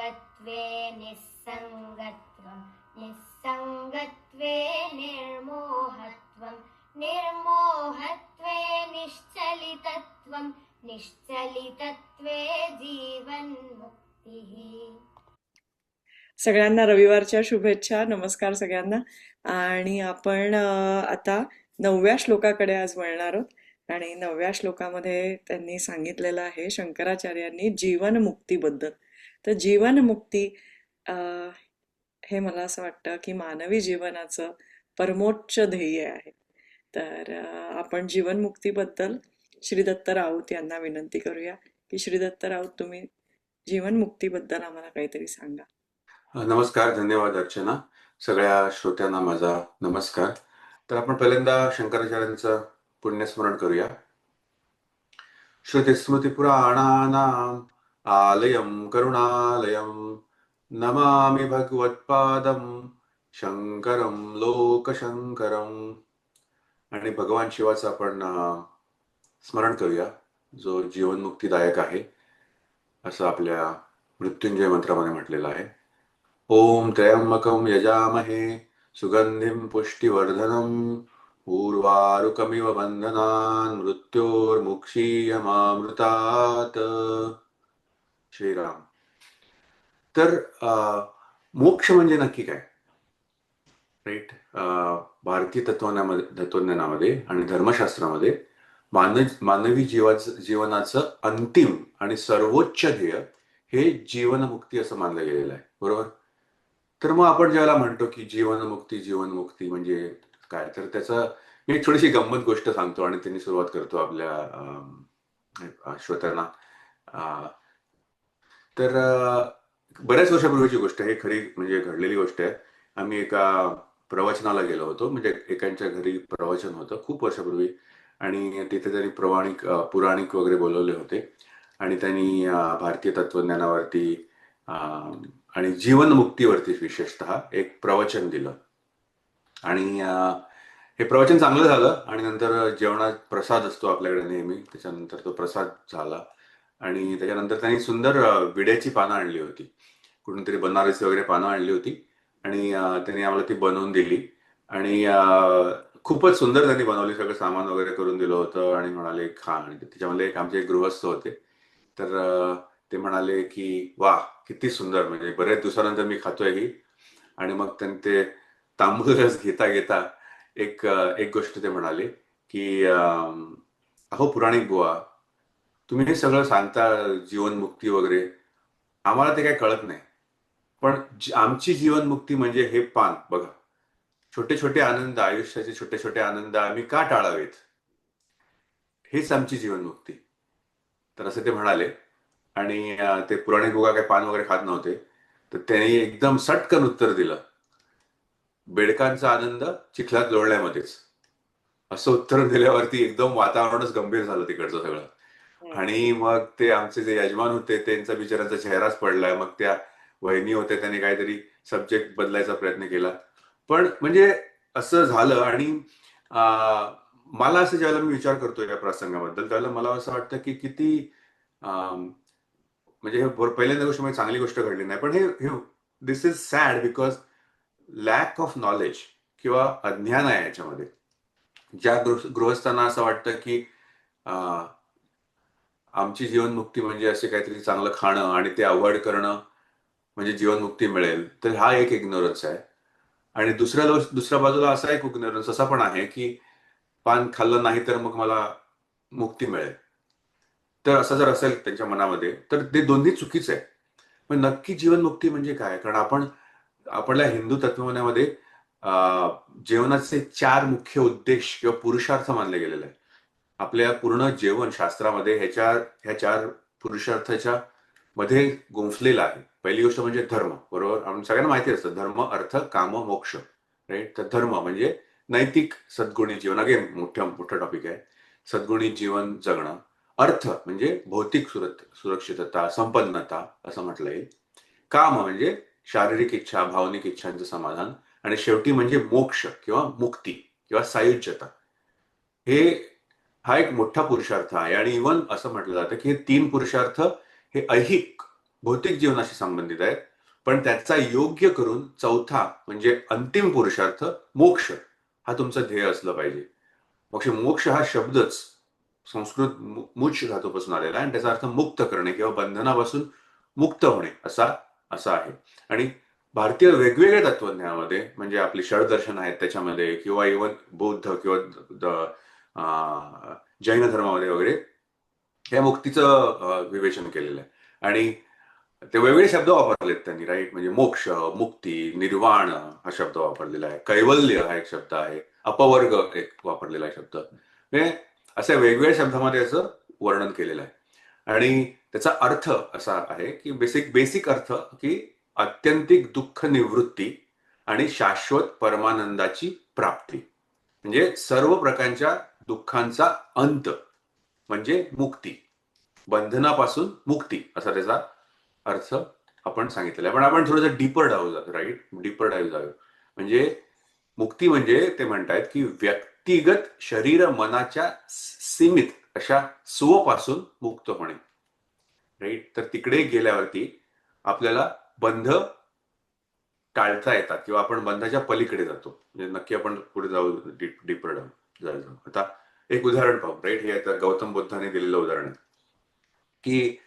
निसङ्गत्वे निस्सङ्गत्वं निस्सङ्गत्वे निर्मोहत्वं निर्मोहत्वे निश्चलितत्वं निश्चलितत्वे जीवन्मुक्तिः. सगळ्यांना रविवारच्या शुभेच्छा. नमस्कार सगळ्यांना. आणि आपण आता 9व्या श्लोकाकडे आज वळणार आहोत. आणि 9व्या श्लोकामध्ये त्यांनी सांगितलेलं आहे शंकराचार्यांनी जीवनमुक्तीबद्दल. तर जीवनमुक्ती हे मला असं वाटतं की मानवी जीवनाचं परमोच्च ध्येय आहे. तर आपण जीवनमुक्तीबद्दल श्री दत्त राऊत यांना विनंती करूया की श्री दत्त राऊत, तुम्ही जीवनमुक्तीबद्दल आम्हाला काहीतरी सांगा. नमस्कार, धन्यवाद अर्चना. सगळ्या श्रोत्यांना माझा नमस्कार. तर आपण पहिल्यांदा शंकराचार्यांचं पुण्यस्मरण करूया. श्रुतिस्मृतिपुराणानाम् आलयं करुणालयं नमामि भगवत्पादं शंकरं लोकशंकरं. आणि भगवान शिवाचं आपण स्मरण करूया, जो जीवनमुक्तीदायक आहे असं आपल्या मृत्युंजय मंत्रामध्ये म्हटलेलं आहे. ओम त्र्यंबकं यजामहे सुगंधिं पुष्टिवर्धनम् उर्वारुकमिव बंधनान् मृत्योर्मुक्षीयमामृतात्. श्रीराम. तर मोक्ष म्हणजे नक्की काय, राईट? भारतीय तत्वज्ञानामध्ये आणि धर्मशास्त्रामध्ये मानवी जीवनाचं अंतिम आणि सर्वोच्च ध्येय हे जीवनमुक्ती असं मानलं गेलेलं आहे, बरोबर? तर मग आपण ज्याला म्हणतो की जीवनमुक्ती म्हणजे काय, तर त्याचा मी एक थोडीशी गंमत गोष्ट सांगतो आणि त्यांनी सुरुवात करतो आपल्या श्रोत्यांना. तर बऱ्याच वर्षापूर्वीची गोष्ट आहे, खरी म्हणजे घडलेली गोष्ट आहे. आम्ही एका प्रवचनाला गेलो होतो, म्हणजे एकांच्या घरी प्रवचन होतं खूप वर्षापूर्वी, आणि तिथे त्यांनी पुराणिक वगैरे बोलवले होते आणि त्यांनी भारतीय तत्वज्ञानावरती आणि जीवनमुक्तीवरती विशेषतः एक प्रवचन दिलं. आणि हे प्रवचन चांगलं झालं आणि नंतर जेवणात प्रसाद असतो आपल्याकडे नेहमी, त्याच्यानंतर तो प्रसाद झाला आणि त्याच्यानंतर त्यांनी सुंदर विड्याची पानं आणली होती, कुठून तरी बनारसी वगैरे पानं आणली होती आणि त्यांनी आम्हाला ती बनवून दिली आणि खूपच सुंदर त्यांनी बनवली, सगळं सामान वगैरे करून दिलं होतं आणि म्हणाले खा. आणि त्याच्यामध्ये आमचे गृहस्थ होते, तर ते म्हणाले की वा किती सुंदर, म्हणजे बऱ्याच दिवसानंतर मी खातोय ही. आणि मग त्यांनी ते तांबूळ रस घेता घेता एक गोष्ट ते म्हणाले की अहो पुराणिक बुवा, तुम्ही हे सगळं सांगता जीवनमुक्ती वगैरे, आम्हाला ते काही कळत नाही, पण आमची जीवनमुक्ती म्हणजे हे पान बघा, छोटे छोटे आनंद, आयुष्याचे छोटे छोटे आनंद आम्ही का टाळावेत, हेच आमची जीवनमुक्ती. तर असं ते म्हणाले. आणि ते पुराणिक बुवा काही पान वगैरे खात नव्हते, तर त्यांनी एकदम सटकन उत्तर दिलं, बेडकांचा आनंद चिखलात लोळण्यामध्येच. असं उत्तर दिल्यावरती एकदम वातावरणच गंभीर झालं तिकडचं सगळं. आणि मग ते आमचे जे यजमान होते त्यांचा बिचारांचा चेहराच पडलाय. मग त्या वहिनी होत्या, त्यांनी काहीतरी सब्जेक्ट बदलायचा प्रयत्न केला, पण म्हणजे असं झालं. आणि मला असं ज्यावेळेला मी विचार करतो या प्रसंगाबद्दल, त्यावेळेला मला असं वाटतं की किती म्हणजे हे पहिल्यांदा गोष्ट म्हणजे चांगली गोष्ट घडली नाही, पण हे this is sad because lack of knowledge किंवा अज्ञान आहे याच्यामध्ये. ज्या गृहस्थांना असं वाटतं की आमची जीवनमुक्ती म्हणजे असे काहीतरी चांगलं खाणं आणि ते अवॉइड करणं म्हणजे जीवनमुक्ती मिळेल, तर हा एक इग्नोरन्स आहे. आणि दुसऱ्या बाजूला असा एक इग्नोरन्स असा पण आहे की पान खाल्लं नाही तर मग मला मुक्ती मिळेल. तर असं जर असेल त्यांच्या मनामध्ये, तर ते दोन्ही चुकीचं आहे. पण नक्की जीवनमुक्ती म्हणजे काय? कारण आपल्या हिंदू तत्वज्ञानामध्ये जीवनाचे 4 मुख्य उद्देश किंवा पुरुषार्थ मानले गेलेले आहे. आपल्या पूर्ण जीवन शास्त्रामध्ये ह्या 4 पुरुषार्थाच्या मध्ये गुंफलेला आहे. पहिली गोष्ट म्हणजे धर्म, बरोबर? आपण सगळ्यांना माहिती असतं धर्म, अर्थ, काम, मोक्ष, राईट? तर धर्म म्हणजे नैतिक सद्गुणी जीवन, अगेन मोठं टॉपिक आहे, सद्गुणी जीवन जगणं. अर्थ म्हणजे भौतिक सुरक्षितता, संपन्नता असं म्हटलं येईल. काम म्हणजे शारीरिक इच्छा, भावनिक इच्छांचं समाधान. आणि शेवटी म्हणजे मोक्ष किंवा मुक्ती किंवा सायुज्यता. हा एक मोठा पुरुषार्थ आहे. आणि इव्हन असं म्हटलं जातं की हे 3 पुरुषार्थ हे ऐहिक भौतिक जीवनाशी संबंधित आहेत, पण त्याचा योग्य करून चौथा म्हणजे अंतिम पुरुषार्थ मोक्ष हा तुमचं ध्येय असलं पाहिजे. मग मोक्ष हा शब्दच संस्कृत मुच धातूपासून आलेला आहे आणि त्याचा अर्थ मुक्त करणे किंवा बंधनापासून मुक्त होणे असा असा आहे. आणि भारतीय वेगवेगळ्या तत्वज्ञानामध्ये म्हणजे आपली षडदर्शन आहेत त्याच्यामध्ये किंवा इव्हन बौद्ध किंवा जैन धर्मामध्ये वगैरे या मुक्तीचं विवेचन केलेलं आहे. आणि ते वेगवेगळे शब्द वापरलेत त्यांनी, राईट. म्हणजे मोक्ष, मुक्ती, निर्वाण हा शब्द वापरलेला आहे, कैवल्य हा एक शब्द आहे, अपवर्ग एक वापरलेला शब्द, म्हणजे अशा वेगवेगळ्या शब्दामध्ये याचं वर्णन केलेलं आहे. आणि त्याचा अर्थ असा आहे की बेसिक अर्थ की आत्यंतिक दुःख निवृत्ती आणि शाश्वत परमानंदाची प्राप्ती, म्हणजे सर्व प्रकारच्या दुःखांचा अंत म्हणजे मुक्ती, बंधनापासून मुक्ती असा त्याचा अर्थ आपण सांगितलेला आहे. पण आपण थोडंसं deeper dive, right, deeper dive जाऊया. म्हणजे मुक्ती म्हणजे ते म्हणतायत की व्यक्तिगत शरीर मनाच्या सीमित अशा सुवापासून मुक्त होणे, राईट. तर तिकडे गेल्यावरती आपल्याला बंध टाळता येतात किंवा आपण बंधाच्या पलीकडे जातो. म्हणजे नक्की आपण पुढे जाऊ, डीपर जाऊ. आता एक उदाहरण पाहू, राईट. हे आता गौतम बुद्धाने दिलेलं उदाहरण आहे की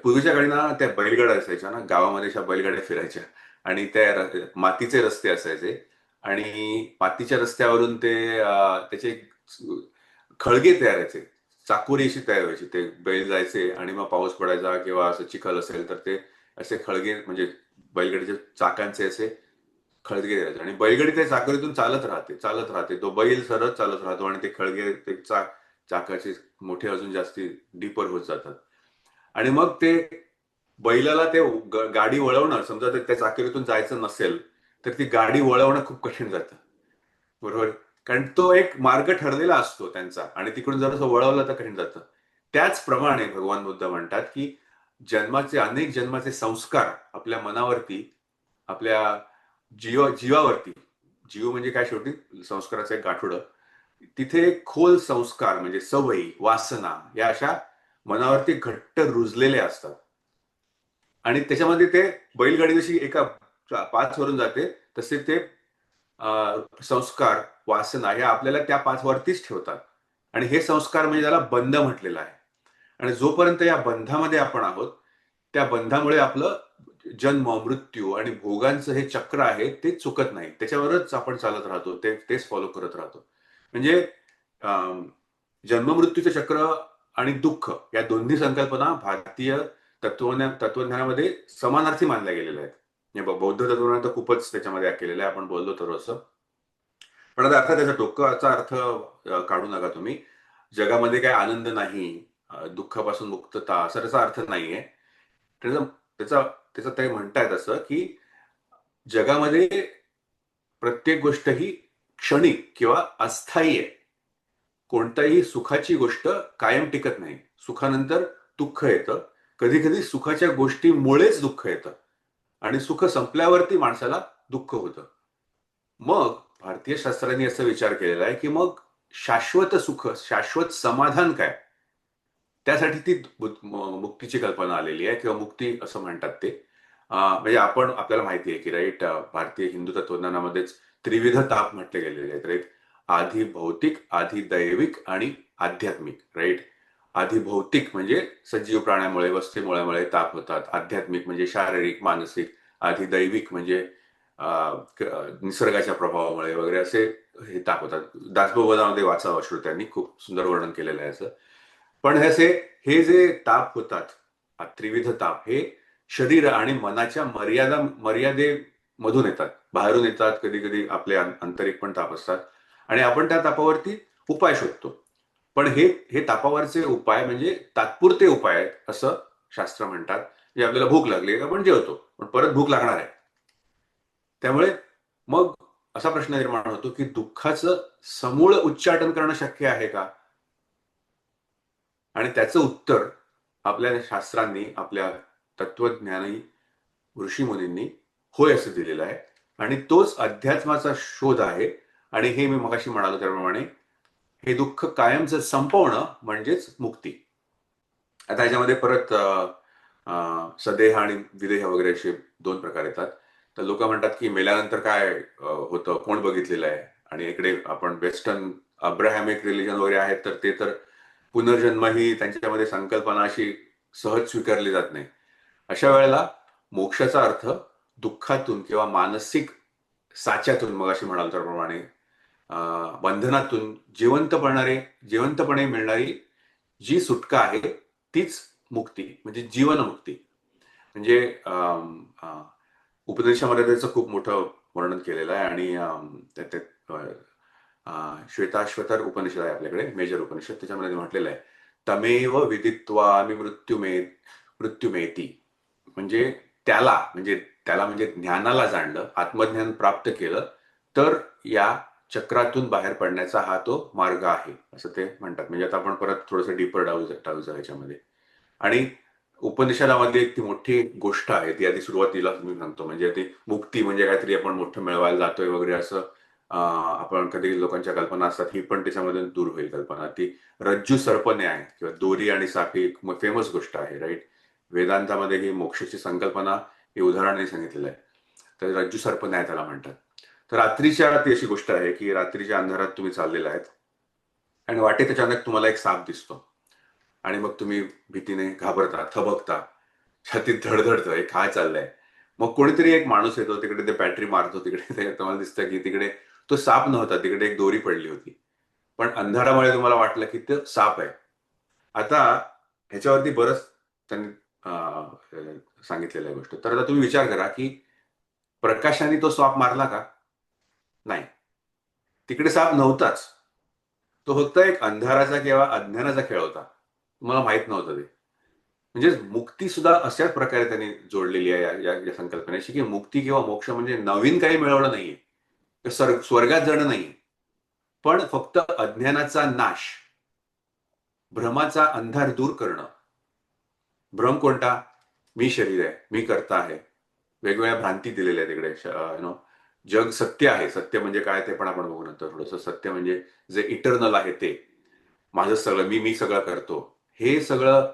पूर्वीच्या काळी ना त्या बैलगाड्या असायच्या ना, गावामध्ये अशा बैलगाड्या फिरायच्या आणि त्या मातीचे रस्ते असायचे आणि मातीच्या रस्त्यावरून ते त्याचे खळगे तयार व्हायचे, चाकोरी अशी तयार व्हायची. ते बैल जायचे आणि मग पाऊस पडायचा किंवा असं चिखल असेल तर ते असे खळगे म्हणजे बैलगाडीच्या चाकांचे असे खळगे द्यायचे आणि बैलगाडी त्या चाकोरीतून चालत राहते. तो बैल सरळ चालत राहतो आणि ते खळगे ते चाकाचे मोठे अजून जास्ती डीपर होत जातात. आणि मग ते बैलाला ते गाडी वळवणं, समजा त्या चाकोरीतून जायचं नसेल तर ती गाडी वळवणं खूप कठीण जातं, बरोबर. कारण तो एक मार्ग ठरलेला असतो त्यांचा आणि तिकडून जर असं वळवलं तर कठीण जातं. त्याचप्रमाणे भगवान बुद्ध म्हणतात की अनेक जन्माचे संस्कार आपल्या मनावरती, आपल्या जीवावरती, जीव म्हणजे काय शेवटी संस्काराचं एक गाठोडं, तिथे खोल संस्कार म्हणजे सवयी, वासना या अशा मनावरती घट्ट रुजलेले असतात. आणि त्याच्यामध्ये ते बैलगाडी जशी एका पाच वरून जाते तसे ते संस्कार, वासना या आपल्याला त्या पाच वरतीच ठेवतात. आणि हे संस्कार म्हणजे त्याला बंध म्हटलेला आहे. आणि जोपर्यंत या बंधामध्ये आपण आहोत त्या बंधामुळे आपलं जन्म, मृत्यू आणि भोगांचं हे चक्र आहे ते चुकत नाही, त्याच्यावरच आपण चालत राहतो, तेच फॉलो करत राहतो. म्हणजे जन्ममृत्यूचं चक्र आणि दुःख या दोन्ही संकल्पना भारतीय तत्वज्ञानामध्ये समानार्थी मानल्या गेलेल्या आहेत. बौद्ध तत्वज्ञान तर खूपच त्याच्यामध्ये केलेलं आहे, आपण बोललो तर असं. पण आता अर्थात त्याचा टोकाचा अर्थ काढू नका तुम्ही. जगामध्ये काय आनंद नाही, दुःखापासून मुक्तता असा त्याचा अर्थ नाहीये. त्याचं ते म्हणतायत असं की जगामध्ये प्रत्येक गोष्ट ही क्षणिक किंवा अस्थायी आहे. कोणताही सुखाची गोष्ट कायम टिकत नाही. सुखानंतर दुःख येतं, कधी कधी सुखाच्या गोष्टीमुळेच दुःख येतं आणि सुख संपल्यावरती माणसाला दुःख होतं. मग भारतीय शास्त्रांनी असा विचार केलेला आहे की मग शाश्वत सुख, शाश्वत समाधान काय, त्यासाठी ती मुक्तीची कल्पना आलेली आहे किंवा मुक्ती असं म्हणतात ते. म्हणजे आपल्याला माहिती आहे की, राईट, भारतीय हिंदू तत्वज्ञानामध्येच त्रिविध ताप म्हटले गेलेले आहेत, राईट. आधी भौतिक, आधी दैविक आणि आध्यात्मिक, राईट. आधी भौतिक म्हणजे सजीव प्राण्यामुळे, वस्तीमुळे ताप होतात. आध्यात्मिक म्हणजे शारीरिक, मानसिक. आधी दैविक म्हणजे निसर्गाच्या प्रभावामुळे वगैरे असे हे ताप होतात. दासबोधामध्ये वाचावं श्रोत्यांनी, खूप सुंदर वर्णन केलेलं आहे असं. पण हे जे ताप होतात, त्रिविध ताप, हे शरीर आणि मनाच्या मर्यादेमधून येतात, बाहेरून येतात. कधी कधी आपले आंतरिक पण ताप असतात आणि आपण त्या तापावरती उपाय शोधतो. पण हे तापावरचे उपाय म्हणजे तात्पुरते उपाय आहेत असं शास्त्र म्हणतात. म्हणजे आपल्याला भूक लागली आपण जेवतो, पण परत भूक लागणार आहे. त्यामुळे मग असा प्रश्न निर्माण होतो की दुःखाचं समूळ उच्चाटन करणं शक्य आहे का? आणि त्याचं उत्तर आपल्या शास्त्रांनी, आपल्या तत्वज्ञानी ऋषीमुनींनी होय असं दिलेलं आहे. आणि तोच अध्यात्माचा शोध आहे. आणि हे मी मगाशी म्हणालो त्याप्रमाणे हे दुःख कायमचं संपवणं म्हणजेच मुक्ती. आता ह्याच्यामध्ये परत सदेह आणि विदेह वगैरे असे 2 प्रकार येतात. तर लोक म्हणतात की मेल्यानंतर काय होतं, कोण बघितलेलं आहे, आणि इकडे आपण वेस्टर्न अब्राहॅमिक रिलिजन वगैरे आहेत तर ते तर पुनर्जन्म ही त्यांच्यामध्ये संकल्पना अशी सहज स्वीकारली जात नाही. अशा वेळेला मोक्षाचा अर्थ दुःखातून किंवा मानसिक साच्यातून, मग अशी म्हणाल त्याप्रमाणे बंधनातून जिवंतपणे मिळणारी जी सुटका आहे तीच मुक्ती, म्हणजे जीवनमुक्ती. म्हणजे उपदेशामध्ये त्याचं खूप मोठं वर्णन केलेलं आहे, आणि श्वेताश्वतर उपनिषद आहे आपल्याकडे, मेजर उपनिषद, त्याच्यामध्ये म्हटलेलं आहे तमेव विदित्वा मी मृत्युमेती. म्हणजे त्याला म्हणजे ज्ञानाला जाणलं, आत्मज्ञान प्राप्त केलं तर या चक्रातून बाहेर पडण्याचा हा तो मार्ग आहे, असं ते म्हणतात. म्हणजे आता आपण परत थोडंसं डीपर डाऊज ह्याच्यामध्ये. आणि उपनिषदामध्ये एक ती मोठी गोष्ट आहे, ती आधी सुरुवातीला मी सांगतो. म्हणजे ती मुक्ती म्हणजे काहीतरी आपण मोठं मिळवायला जातोय वगैरे असं आपण कधी लोकांच्या कल्पना असतात, ही पण त्याच्यामध्ये दूर होईल कल्पना. ती रज्जू सर्प न्याय किंवा दोरी आणि साखळी एक फेमस गोष्ट आहे, राईट. वेदांतामध्ये ही मोक्षाची संकल्पना हे उदाहरणाने सांगितलेलं आहे. तर रज्जू सर्प न्याय त्याला म्हणतात. तर रात्रीच्या ती अशी गोष्ट आहे की रात्रीच्या अंधारात तुम्ही चाललेला आहेत आणि वाटेत अचानक तुम्हाला एक साप दिसतो, आणि मग तुम्ही भीतीने घाबरता, थबकता, छातीत धडधडतं, हे काय चाललंय. मग कोणीतरी एक माणूस येतो, तिकडे ते बॅटरी मारतो, तिकडे तुम्हाला दिसतं की तिकडे तो साप नव्हता, तिकडे एक दोरी पडली होती. पण अंधारामुळे तुम्हाला वाटलं की ते साप आहे. आता ह्याच्यावरती बरंच त्यांनी सांगितलेलं आहे गोष्ट. तर आता तुम्ही विचार करा की प्रकाशाने तो साप मारला का? नाही, तिकडे साप नव्हताच. तो फक्त एक अंधाराचा किंवा अज्ञानाचा खेळ होता, तुम्हाला माहित नव्हतं ते. म्हणजे मुक्ती सुद्धा अशाच प्रकारे त्यांनी जोडलेली आहे या संकल्पनेशी, की मुक्ती किंवा मोक्ष म्हणजे नवीन काही मिळवणं नाहीये, स्वर्गात जाणं नाहीये, पण फक्त अज्ञानाचा नाश, भ्रमाचा अंधार दूर करणं. भ्रम कोणता? मी शरीर आहे, मी कर्ता आहे, वेगवेगळ्या भ्रांती दिलेल्या आहेत तिकडे. जग सत्य आहे, सत्य म्हणजे काय ते पण आपण बघू नंतर थोडंसं. सत्य म्हणजे जे इटर्नल आहे ते, माझं सगळं, मी सगळं करतो, हे सगळं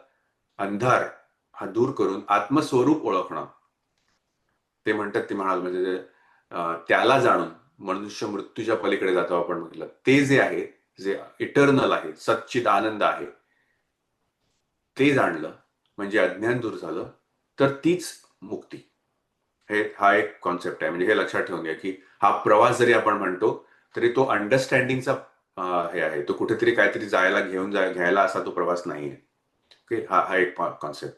अंधार हा दूर करून आत्मस्वरूप ओळखणं. ते म्हणतात, ते म्हणाल म्हणजे त्याला जाणून मनुष्य मृत्यूच्या पलीकडे जातो. आपण म्हटलं ते जे आहे, जे इटर्नल आहे, सच्चिद आनंद आहे, ते जाणलं म्हणजे अज्ञान दूर झालं, तर तीच मुक्ती. हा एक कॉन्सेप्ट आहे. म्हणजे हे लक्षात ठेवून घ्या की हा प्रवास जरी आपण म्हणतो तरी तो अंडरस्टँडिंगचा हे आहे. तो कुठेतरी काहीतरी घ्यायला असा तो प्रवास नाहीये. ओके, हा एक कॉन्सेप्ट.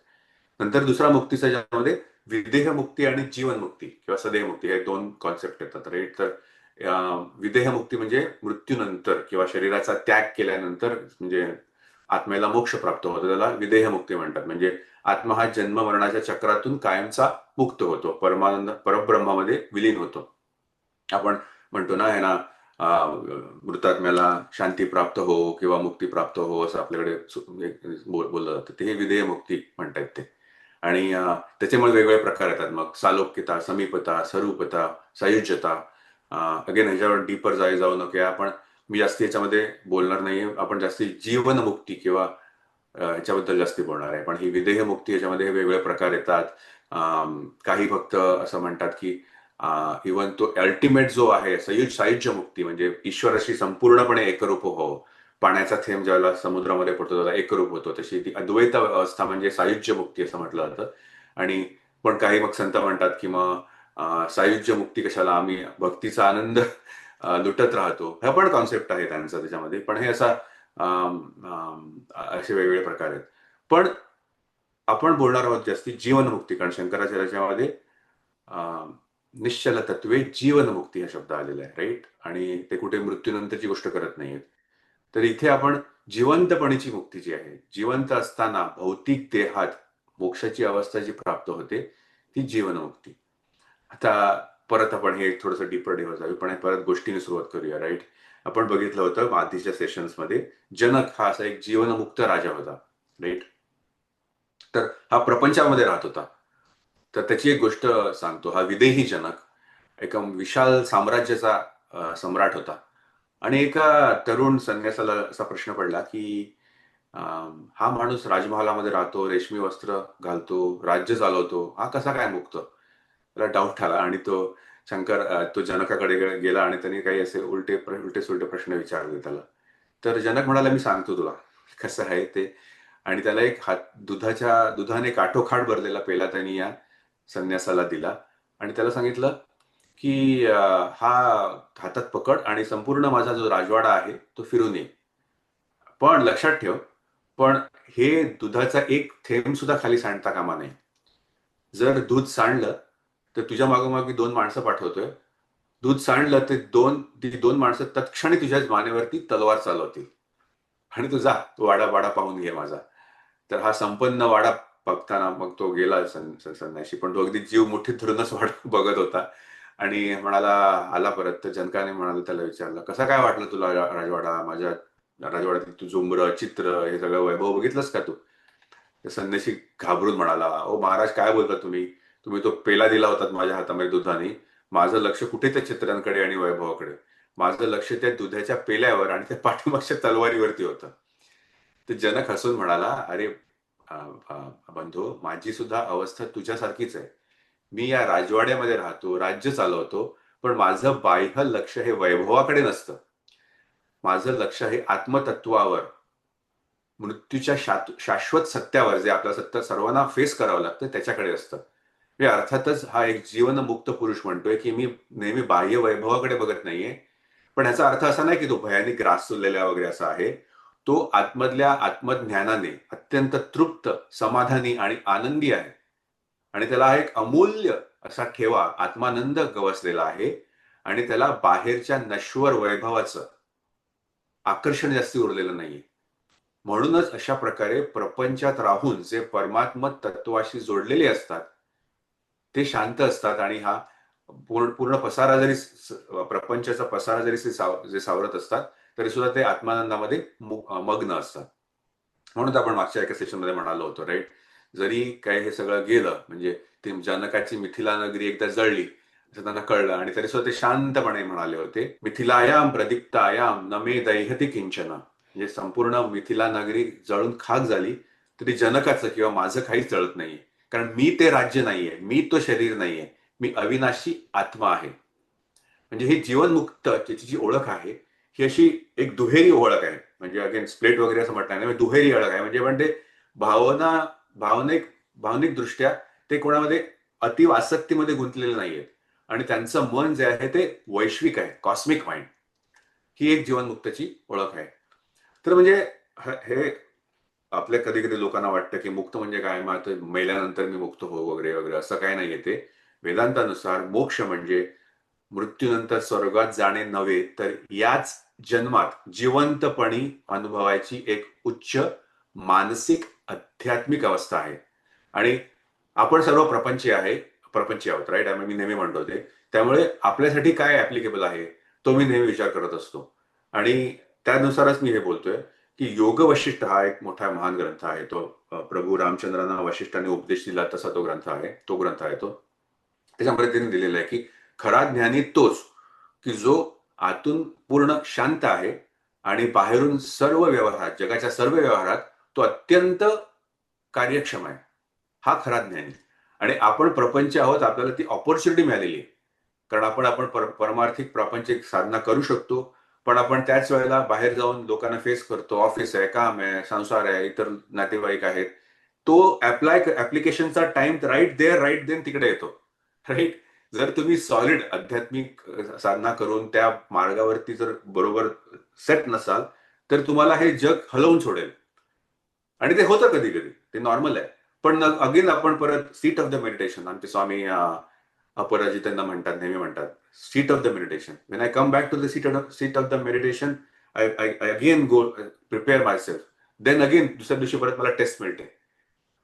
नंतर दुसरा मुक्तीचा, ज्यामध्ये विदेह मुक्ती आणि जीवन मुक्ती किंवा सदेह मुक्ती हे 2 कॉन्सेप्ट येतात, राईट. तर विदेह मुक्ती म्हणजे मृत्यूनंतर किंवा शरीराचा त्याग केल्यानंतर, म्हणजे आत्म्याला मोक्ष प्राप्त होतो, त्याला विदेह मुक्ती म्हणतात. म्हणजे आत्मा हा जन्म मरणाच्या चक्रातून कायमचा मुक्त होतो, परब्रह्मामध्ये विलीन होतो. आपण म्हणतो ना, ना मृतात्म्याला शांती प्राप्त हो किंवा मुक्ती प्राप्त हो, असं आपल्याकडे बोललं जातं. ते हे विदेह मुक्ती म्हणतात ते. आणि त्याच्यामुळे वेगवेगळे प्रकार येतात. मग सालोक्यता, समीपता, स्वरूपता, सायुज्यता. अगेन ह्याच्यावर डीपर जाऊ नका आपण, मी जास्ती याच्यामध्ये बोलणार नाही. आपण जास्ती जीवनमुक्ती किंवा ह्याच्याबद्दल जास्ती बोलणार आहे. पण ही विदेह मुक्ती, ह्याच्यामध्ये वेगवेगळे प्रकार येतात. काही भक्त असं म्हणतात की इव्हन तो अल्टिमेट जो आहे सायुज्य मुक्ती, म्हणजे ईश्वराशी संपूर्णपणे एकरूप हो. पाण्याचा थेंब ज्यावेळेला समुद्रामध्ये पडतो त्याला एकरूप होतो, तशी ती अद्वैत अवस्था म्हणजे सायुज्य मुक्ती असं म्हटलं जातं. आणि पण काही मग संत म्हणतात की मग सायुज्य मुक्ती कशाला, आम्ही भक्तीचा आनंद लुटत राहतो. हा पण कॉन्सेप्ट आहे त्यांचा त्याच्यामध्ये. पण हे असा असे वेगवेगळे प्रकार आहेत. पण आपण बोलणार आहोत जास्ती जीवनमुक्ती, कारण शंकराचार्याच्यामध्ये निश्चल तत्वे जीवनमुक्ती हा शब्द आलेला आहे, राईट. आणि ते कुठे मृत्यूनंतरची गोष्ट करत नाहीत. तर इथे आपण जिवंतपणीची मुक्ती जी आहे, जिवंत असताना भौतिक देहात मोक्षाची अवस्था जी प्राप्त होते, ती जीवनमुक्ती. आता परत आपण हे थोडंसं डीपर जाऊ, पण परत गोष्टीने सुरुवात करूया, राईट. आपण बघितलं होतं आधीच्या सेशन्स मध्ये, जनक हा असा एक जीवनमुक्त राजा होता, राईट. तर हा प्रपंचामध्ये राहत होता. तर त्याची एक गोष्ट सांगतो. हा विदेही जनक एका विशाल साम्राज्याचा सम्राट होता. आणि एका तरुण संन्यासाला असा प्रश्न पडला की हा माणूस राजमहालामध्ये राहतो, रेशमी वस्त्र घालतो, राज्य चालवतो, हा कसा काय मुक्त? त्याला डाऊट आला आणि तो जनकाकडे गेला आणि त्यांनी काही असे उलटे सुलटे प्रश्न विचारले त्याला. तर जनक म्हणाला, मी सांगतो तुला कसं आहे ते. आणि त्याला एक दुधाने काठोकाठ भरलेला पेला त्यांनी या संन्यासाला दिला आणि त्याला सांगितलं की हा हातात पकड आणि संपूर्ण माझा जो राजवाडा आहे तो फिरून ये. पण लक्षात ठेव, पण हे दुधाचा एक थेंब सुद्धा खाली सांडता कामा नये. जर दूध सांडलं तर तुझ्या मागोमाग मी 2 माणसं पाठवतोय. दूध सांडलं तर ती 2 माणसं तत्क्षणी तुझ्याच मानेवरती तलवार चालवतील आणि तू जा, तो वाडा पाहून घे माझा. तर हा संपन्न वाडा बघताना मग तो गेला संन्याशी, पण तो अगदी जीव मुठीत धरूनच वाडा बघत होता आणि म्हणाला, आला परत. तर जनकाने म्हणाला, त्याला विचारलं, कसा काय वाटलं तुला राजवाडा? माझ्या राजवाड्यातील तुझं उंबरं, चित्र, हे सगळं वैभव बघितलंस का तू? तर संन्यासी घाबरून म्हणाला, ओ महाराज, काय बोलता तुम्ही? तुम्ही तो पेला दिला होता माझ्या हातामध्ये दुधाने. माझं लक्ष कुठे त्या चित्रांकडे आणि वैभवाकडे. माझं लक्ष त्या दुधाच्या पेल्यावर आणि त्या पाठीमागच्या तलवारीवरती होतं. तर जनक हसून म्हणाला, अरे बंधू, माझी सुद्धा अवस्था तुझ्यासारखीच आहे. मी या राजवाड्यामध्ये राहतो, राज्य चालवतो, पण माझं बाह्य लक्ष हे वैभवाकडे नसतं. माझं लक्ष हे आत्मतत्वावर, मृत्यूच्या शाश्वत सत्यावर, जे आपल्या सत्य सर्वांना फेस करावं लागतं, त्याच्याकडे असतं. हे अर्थातच हा एक जीवनमुक्त पुरुष म्हणतोय की मी नेहमी बाह्य वैभवाकडे बघत नाहीये, पण ह्याचा अर्थ असा नाही की तो भयानिक ग्रासलेला वगैरे असा आहे. तो आतमधल्या आत्मज्ञानाने अत्यंत तृप्त, समाधानी आणि आनंदी आहे आणि त्याला एक अमूल्य असा ठेवा, आत्मानंद गवसलेला आहे आणि त्याला बाहेरच्या नश्वर वैभवाचं आकर्षण जास्ती उरलेलं नाहीये. म्हणूनच अशा प्रकारे प्रपंचात राहून जे परमात्म तत्वाशी जोडलेले असतात ते शांत असतात आणि हा पूर्ण पसारा जरी, प्रपंचाचा पसारा जरी जे सावरत असतात, तरी सुद्धा ते आत्मानंदामध्ये मग्न असतात. म्हणून आपण मागच्या एका सेशनमध्ये म्हणालो होतो, राईट? जरी काय हे सगळं गेलं, म्हणजे ती जनकाची मिथिला नगरी एकदा जळली असं त्यांना कळलं, आणि तरी सुद्धा ते शांतपणे म्हणाले होते, मिथिलायाम प्रदीप्तायाम न मे दैहती किंचन. म्हणजे संपूर्ण मिथिला नगरी जळून खाक झाली तरी जनकाचं किंवा माझं काहीच जळत नाहीये, कारण मी ते राज्य नाहीये, मी तो शरीर नाहीये, मी अविनाशी आत्मा आहे. म्हणजे ही जीवनमुक्त त्याची जी ओळख आहे, ही अशी एक दुहेरी ओळख आहे. म्हणजे अगेन स्प्लिट वगैरे असं म्हटलं नाही, दुहेरी ओळख आहे. म्हणजे भावनिक दृष्ट्या ते कोणामध्ये अति आसक्तीमध्ये गुंतलेले नाहीयेत आणि त्यांचं मन जे आहे ते वैश्विक आहे, कॉस्मिक माइंड. ही एक जीवनमुक्ताची ओळख आहे. तर म्हणजे हे आपल्या कधी कधी लोकांना वाटतं की मुक्त म्हणजे काय, मग मेल्यानंतर मी मुक्त हो वगैरे वगैरे, असं काय नाहीये. ते वेदांतानुसार मोक्ष म्हणजे मृत्यूनंतर स्वर्गात जाणे नव्हे, तर याच जन्मात जिवंतपणी अनुभवायची एक उच्च मानसिक आध्यात्मिक अवस्था आहे. आणि आपण सर्व प्रपंची आहोत, राईट? मी नेहमी म्हणतो ते. त्यामुळे आपल्यासाठी काय ऍप्लिकेबल आहे तो मी नेहमी विचार करत असतो आणि त्यानुसारच मी हे बोलतोय की योग वशिष्ठ हा एक मोठा महान ग्रंथ आहे. तो प्रभू रामचंद्रांना वशिष्ठाने उपदेश दिला तसा तो ग्रंथ आहे. त्याच्यामध्ये त्यांनी दिलेला आहे की खरा ज्ञानी तोच की जो आतून पूर्ण शांत आहे आणि बाहेरून जगाच्या सर्व व्यवहारात तो अत्यंत कार्यक्षम आहे. हा खरा ज्ञानी. आणि आपण प्रपंच आहोत, आपल्याला ती ऑपॉर्च्युनिटी मिळालेली आहे, कारण आपण परमार्थिक प्रापंचिक साधना करू शकतो, पण आपण त्याच वेळेला बाहेर जाऊन लोकांना फेस करतो. ऑफिस आहे, काम आहे, संसार आहे, इतर नातेवाईक आहेत. तो ऍप्लिकेशनचा टाइम राईट देन तिकडे येतो, राईट? जर तुम्ही सॉलिड आध्यात्मिक साधना करून त्या मार्गावरती जर बरोबर सेट नसाल, तर तुम्हाला हे जग हलवून सोडेल. आणि ते होतं कधी कधी, ते नॉर्मल आहे. पण अगेन आपण परत सीट ऑफ द मेडिटेशन, आमचे स्वामी अपराजितांना नेहमी म्हणतात, seat of the meditation. When I come back to the seat of the meditation, I again go prepare myself. Then again दुसऱ्या दिवशी परत मला टेस्ट मिळते.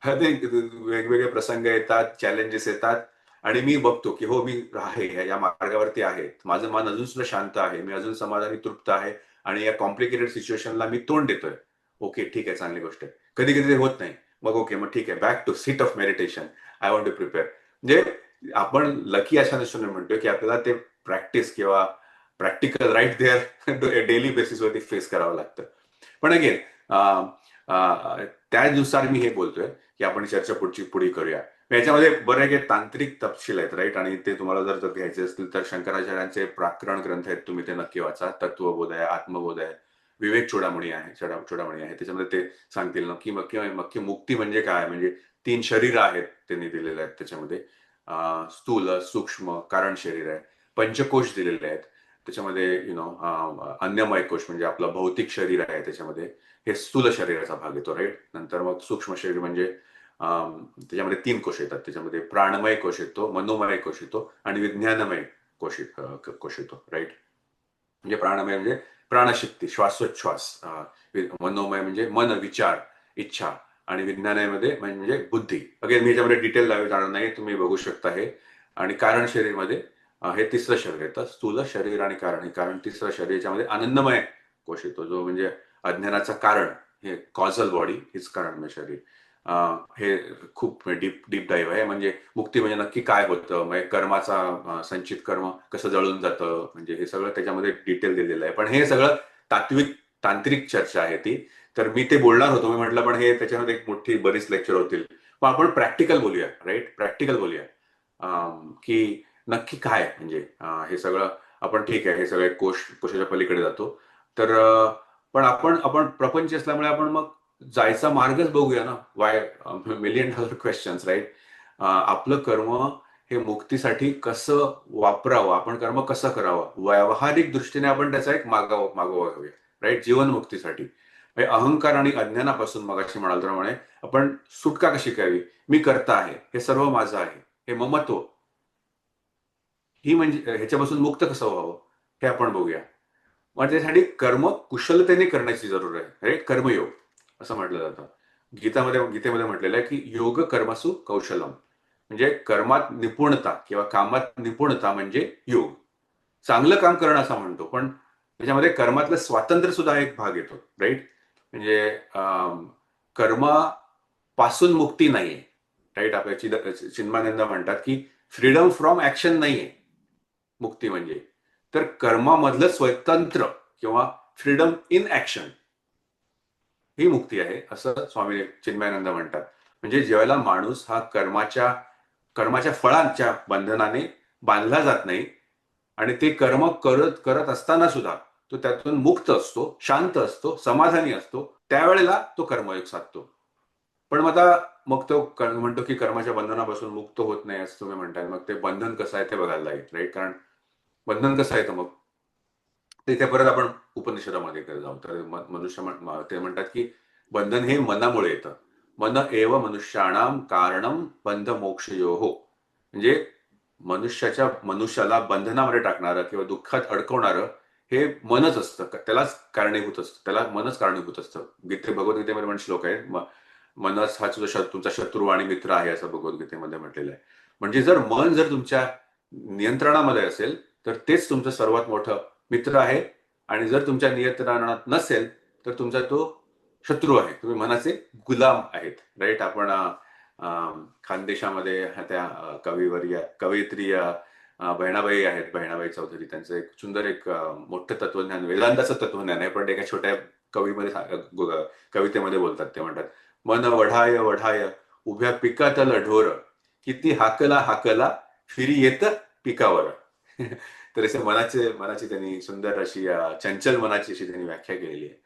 वेगवेगळे प्रसंग येतात, चॅलेंजेस येतात आणि मी बघतो की हो, मी आहे या मार्गावरती आहे, माझं मन अजून सुद्धा शांत आहे, मी अजून समाधानी तृप्त आहे आणि या कॉम्प्लिकेटेड सिच्युएशनला मी तोंड देतोय. ओके, ठीक आहे, चांगली गोष्ट आहे. कधी कधी ते होत नाही, मग ओके, मग ठीक आहे, back to seat of meditation, I want to prepare. म्हणजे आपण लकी अशा नसून म्हणतोय की आपल्याला ते प्रॅक्टिस किंवा प्रॅक्टिकल राईट देअर डेली बेसिसवरती फेस करावं लागतं. पण अगेन त्यानुसार मी हे बोलतोय की आपण चर्चा पुढे करूया. याच्यामध्ये बरेच तांत्रिक तपशील आहेत, राईट, आणि ते तुम्हाला जर घ्यायचे असतील तर शंकराचार्यांचे प्राकरण ग्रंथ आहेत, तुम्ही ते नक्की वाचा. तत्वबोध आहे, आत्मबोध आहे, विवेक चूडामणी आहे, चूडामणी आहे, त्याच्यामध्ये ते सांगतील नक्की मुक्ती म्हणजे काय. म्हणजे 3 शरीर आहेत त्यांनी दिलेले आहेत त्याच्यामध्ये, स्थूल, सूक्ष्म, कारण शरीर आहे. पंचकोश दिलेले आहेत त्याच्यामध्ये, अन्नमय कोश म्हणजे आपलं भौतिक शरीर आहे, त्याच्यामध्ये हे स्थूल शरीराचा भाग येतो, राईट. नंतर मग सूक्ष्म शरीर म्हणजे त्याच्यामध्ये 3 कोश येतात. त्याच्यामध्ये प्राणमय कोश येतो, मनोमय कोश येतो आणि विज्ञानमय कोश येतो, राईट. म्हणजे प्राणमय म्हणजे प्राणशक्ती, श्वासोच्छ्वास, मनोमय म्हणजे मन, विचार, इच्छा, आणि विज्ञानामध्ये म्हणजे बुद्धी. अगेन मी याच्यामध्ये डिटेल जाणार नाही, तुम्ही बघू शकता हे. आणि कारण शरीरमध्ये हे 3रं शरीर येतं, स्थूल शरीर आणि कारण 3रं शरीर. याच्यामध्ये आनंदमय कोश येतो, जो म्हणजे अज्ञानाचं कारण, हे कॉझल बॉडी हीच कारणमय शरीर. हे खूप डीप डाईव्ह आहे. म्हणजे मुक्ती म्हणजे नक्की काय होतं, म्हणजे कर्माचा संचित कर्म कसं जळून जातं, म्हणजे हे सगळं त्याच्यामध्ये डिटेल दिलेलं आहे. पण हे सगळं तांत्रिक चर्चा आहे ती. तर मी ते बोलणार होतो, मी म्हटलं पण हे त्याच्यामध्ये एक मोठी बरीच लेक्चर होतील. पण आपण प्रॅक्टिकल बोलूया, राईट, प्रॅक्टिकल बोलूया की नक्की काय म्हणजे हे सगळं. आपण ठीक आहे, हे सगळे कोशाच्या पलीकडे जातो. तर पण आपण प्रपंच असल्यामुळे आपण मग जायचा मार्गच बघूया ना. Why $1,000,000 questions, right. आपलं कर्म हे मुक्तीसाठी कसं वापरावं, आपण कर्म कसं करावं, व्यावहारिक दृष्टीने आपण त्याचा एक मागोवा घेऊया, राईट, जीवनमुक्तीसाठी. अहंकार आणि अज्ञानापासून मगाशी म्हणाल त्याप्रमाणे आपण सुटका कशी करावी. मी करता आहे, हे सर्व माझं आहे, हे ममत्व, ही म्हणजे ह्याच्यापासून मुक्त कसं व्हावं हे आपण बघूया. मग त्यासाठी कर्म कुशलतेने करण्याची जरूर आहे, राईट. कर्मयोग असं म्हटलं जातं. गीतेमध्ये म्हटलेलं आहे की योग कर्मसु कौशलम, म्हणजे कर्मात निपुणता किंवा कामात निपुणता म्हणजे योग. चांगलं काम करणं असं म्हणतो, पण त्याच्यामध्ये कर्मातलं स्वातंत्र्य सुद्धा एक भाग येतो, राईट. म्हणजे कर्मापासून मुक्ती नाहीये, राईट. आपल्या चिन्मयानंद म्हणतात की फ्रीडम फ्रॉम ऍक्शन नाहीये मुक्ती म्हणजे, तर कर्मामधलं स्वतंत्र किंवा फ्रीडम इन ऍक्शन ही मुक्ती आहे, असं स्वामी चिन्मयानंद म्हणतात. म्हणजे ज्यावेळेला माणूस हा कर्माच्या फळांच्या बंधनाने बांधला जात नाही आणि ते कर्म करत असताना सुद्धा तो त्यातून मुक्त असतो, शांत असतो, समाधानी असतो, त्यावेळेला तो कर्मयोग साधतो. पण मग तो म्हणतो की कर्माच्या बंधनापासून मुक्त होत नाही असं तुम्ही म्हणताय. मग ते बंधन कसं आहे ते बघायला लागेल, राईट. कारण बंधन कसं आहे तर मग तिथे परत आपण उपनिषदामध्ये जाऊ. तर ते म्हणतात की बंधन हे मनामुळे येतं. मन एव मनुष्याणाम कारणम बंध मोक्षयोः. म्हणजे मनुष्याला बंधनामध्ये टाकणारं किंवा दुःखात अडकवणारं हे मनच असतं, त्यालाच कारणीभूत असतं, त्याला मनच कारणीभूत असतं. भगवद्गीतेमध्ये पण श्लोक आहे, मनच हा तुमचा शत्रू आणि मित्र आहे, असं भगवद्गीतेमध्ये म्हटलेलं आहे. म्हणजे जर मन तुमच्या नियंत्रणामध्ये असेल तर तेच तुमचं सर्वात मोठं मित्र आहे, आणि जर तुमच्या नियंत्रणात नसेल तर तुमचा तो शत्रू आहे, तुम्ही मनाचे गुलाम आहेत, राईट. आपण खानदेशामध्ये त्या कवयित्री बहिणाबाई आहेत, बहिणाबाई चौधरी. त्यांचं एक सुंदर मोठं तत्वज्ञान, वेदांताचं तत्वज्ञान आहे, पण ते एका छोट्या कवितेमध्ये बोलतात. ते म्हणतात, मन वढाय वढाय उभ्या पिकातल ढोर, किती हाकला फिरी येत पिकावर. तर असे मनाची त्यांनी सुंदर अशी चंचल मनाची अशी त्यांनी व्याख्या केलेली आहे.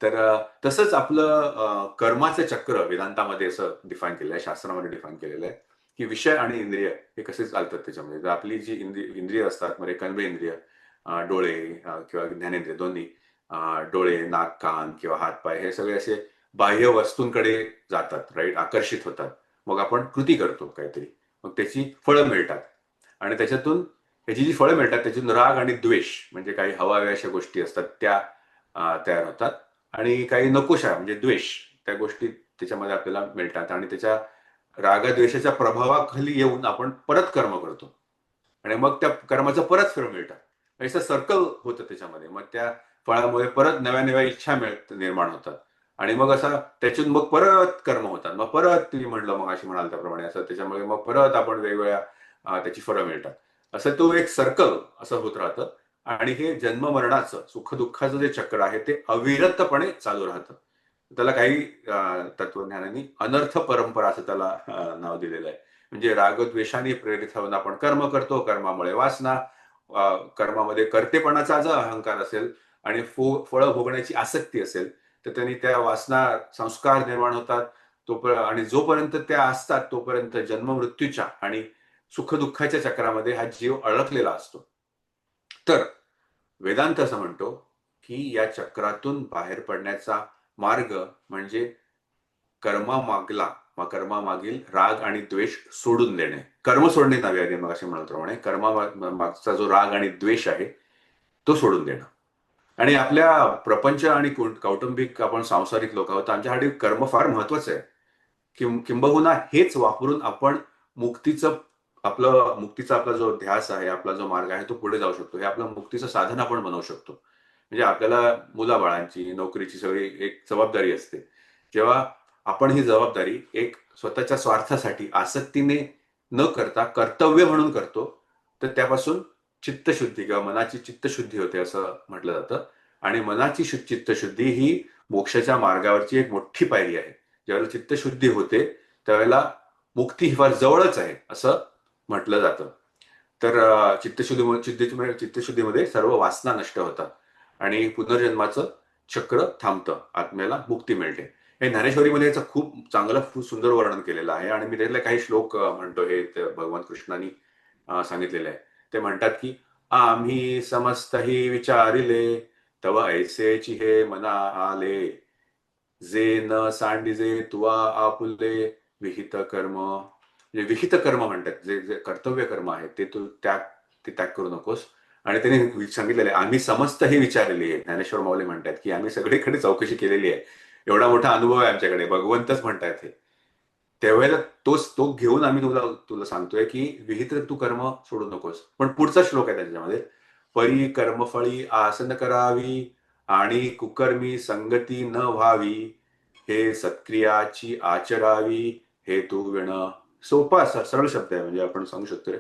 तर तसंच आपलं कर्माचं चक्र वेदांतामध्ये असं डिफाईन केलेलं आहे, शास्त्रामध्ये डिफाईन केलेलं आहे की विषय आणि इंद्रिय हे कसे चालतात त्याच्यामध्ये. तर आपली जी इंद्रिय असतात, म्हणजे कर्मेंद्रिय, डोळे किंवा ज्ञानेंद्रिय दोन्ही, डोळे, नाक, कान किंवा हात पाय, हे सगळे असे बाह्य वस्तूंकडे जातात, राईट, आकर्षित होतात. मग आपण कृती करतो काहीतरी, मग त्याची फळं मिळतात, आणि त्याच्यातून याची जी फळं मिळतात त्याच्यातून राग आणि द्वेष, म्हणजे काही हव्या अशा गोष्टी असतात त्या तयार होतात, आणि काही नकोशा म्हणजे द्वेष, त्या गोष्टी त्याच्यामध्ये आपल्याला मिळतात, आणि त्याच्या रागद्वेषाच्या प्रभावाखाली येऊन आपण परत कर्म करतो, आणि मग त्या कर्माचं परत फळ मिळतात. असं सर्कल होतं त्याच्यामध्ये. मग त्या फळामुळे परत नव्या नव्या इच्छा निर्माण होतात, आणि मग असं त्याच्यातून मग परत कर्म होतात, मग परत तुम्ही म्हणलं मग अशी म्हणाल त्याप्रमाणे असं त्याच्यामुळे मग परत आपण वेगवेगळ्या त्याची फळं मिळतात. असं तो एक सर्कल असं होत राहतं, आणि हे जन्म मरणाचं सुख दुःखाचं जे चक्र आहे ते अविरतपणे चालू राहतं. त्याला काही तत्वज्ञानांनी अनर्थ परंपरा असं त्याला नाव दिलेलं आहे. म्हणजे रागद्वेषाने प्रेरित होऊन आपण कर्म करतो, कर्मामुळे वासना, कर्मामध्ये कर्तेपणाचा जर अहंकार असेल आणि फळं भोगण्याची आसक्ती असेल तर त्यांनी त्या वासना संस्कार निर्माण होतात. आणि जोपर्यंत त्या असतात तोपर्यंत जन्म मृत्यूच्या आणि सुखदुःखाच्या चक्रामध्ये हा जीव अडकलेला असतो. तर वेदांत असं म्हणतो की या चक्रातून बाहेर पडण्याचा मार्ग म्हणजे कर्मामागील राग आणि द्वेष सोडून देणे. कर्म सोडणे नव्हे, आधी मग असे म्हणाल्याप्रमाणे कर्मामागचा जो राग आणि द्वेष आहे तो सोडून देणं. आणि आपल्या प्रपंच आणि कौटुंबिक आपण सांसारिक लोक आहोत, आमच्यासाठी कर्म फार महत्वाचं आहे. किंबहुना हेच वापरून आपण मुक्तीचा आपला जो ध्यास आहे, आपला जो मार्ग आहे तो पुढे जाऊ शकतो. हे आपलं मुक्तीचं साधन आपण बनवू शकतो. म्हणजे आपल्याला मुलाबाळांची, नोकरीची सगळी एक जबाबदारी असते. जेव्हा आपण ही जबाबदारी एक स्वतःच्या स्वार्थासाठी आसक्तीने न करता कर्तव्य म्हणून करतो तर त्यापासून चित्तशुद्धी किंवा मनाची चित्तशुद्धी होते असं म्हटलं जातं. आणि मनाची चित्तशुद्धी ही मोक्षाच्या मार्गावरची एक मोठी पायरी आहे. ज्यावेळेला चित्तशुद्धी होते त्यावेळेला मुक्ती ही फार जवळच आहे असं म्हटलं जातं. तर चित्तशुद्धीमध्ये सर्व वासना नष्ट होतात आणि पुनर्जन्माचं चक्र थांबतं, आत्म्याला मुक्ती मिळते. हे ज्ञानेश्वरीमध्ये याचं खूप चांगलं, खूप सुंदर वर्णन केलेलं आहे. आणि मी त्यातले काही श्लोक म्हणतो. हे भगवान कृष्णाने सांगितलेले आहे. ते म्हणतात की आम्ही समस्तही विचारिले तव ऐसेची हे मना आले, जे न सांडिजे तुवा आपुले विहित कर्म. म्हणजे विहित कर्म म्हणतात, जे जे कर्तव्य कर्म आहे ते तू त्याग करू नकोस. आणि त्यांनी सांगितलेलं आहे आम्ही समस्त हे विचारलेली आहे. ज्ञानेश्वर माऊली म्हणतात की आम्ही सगळीकडे चौकशी केलेली आहे, एवढा मोठा अनुभव आहे आमच्याकडे, भगवंतच म्हणतायत हे. त्यावेळेला तो घेऊन आम्ही तुला सांगतोय की विहित तू कर्म सोडू नकोस. पण पुढचा श्लोक आहे त्याच्यामध्ये, परी कर्मफळी आसन करावी आणि कुकर्मी संगती न व्हावी, हे सत्क्रियाची आचरावी हे तू विण. सोपा सरळ शब्द आहे. म्हणजे आपण सांगू शकतो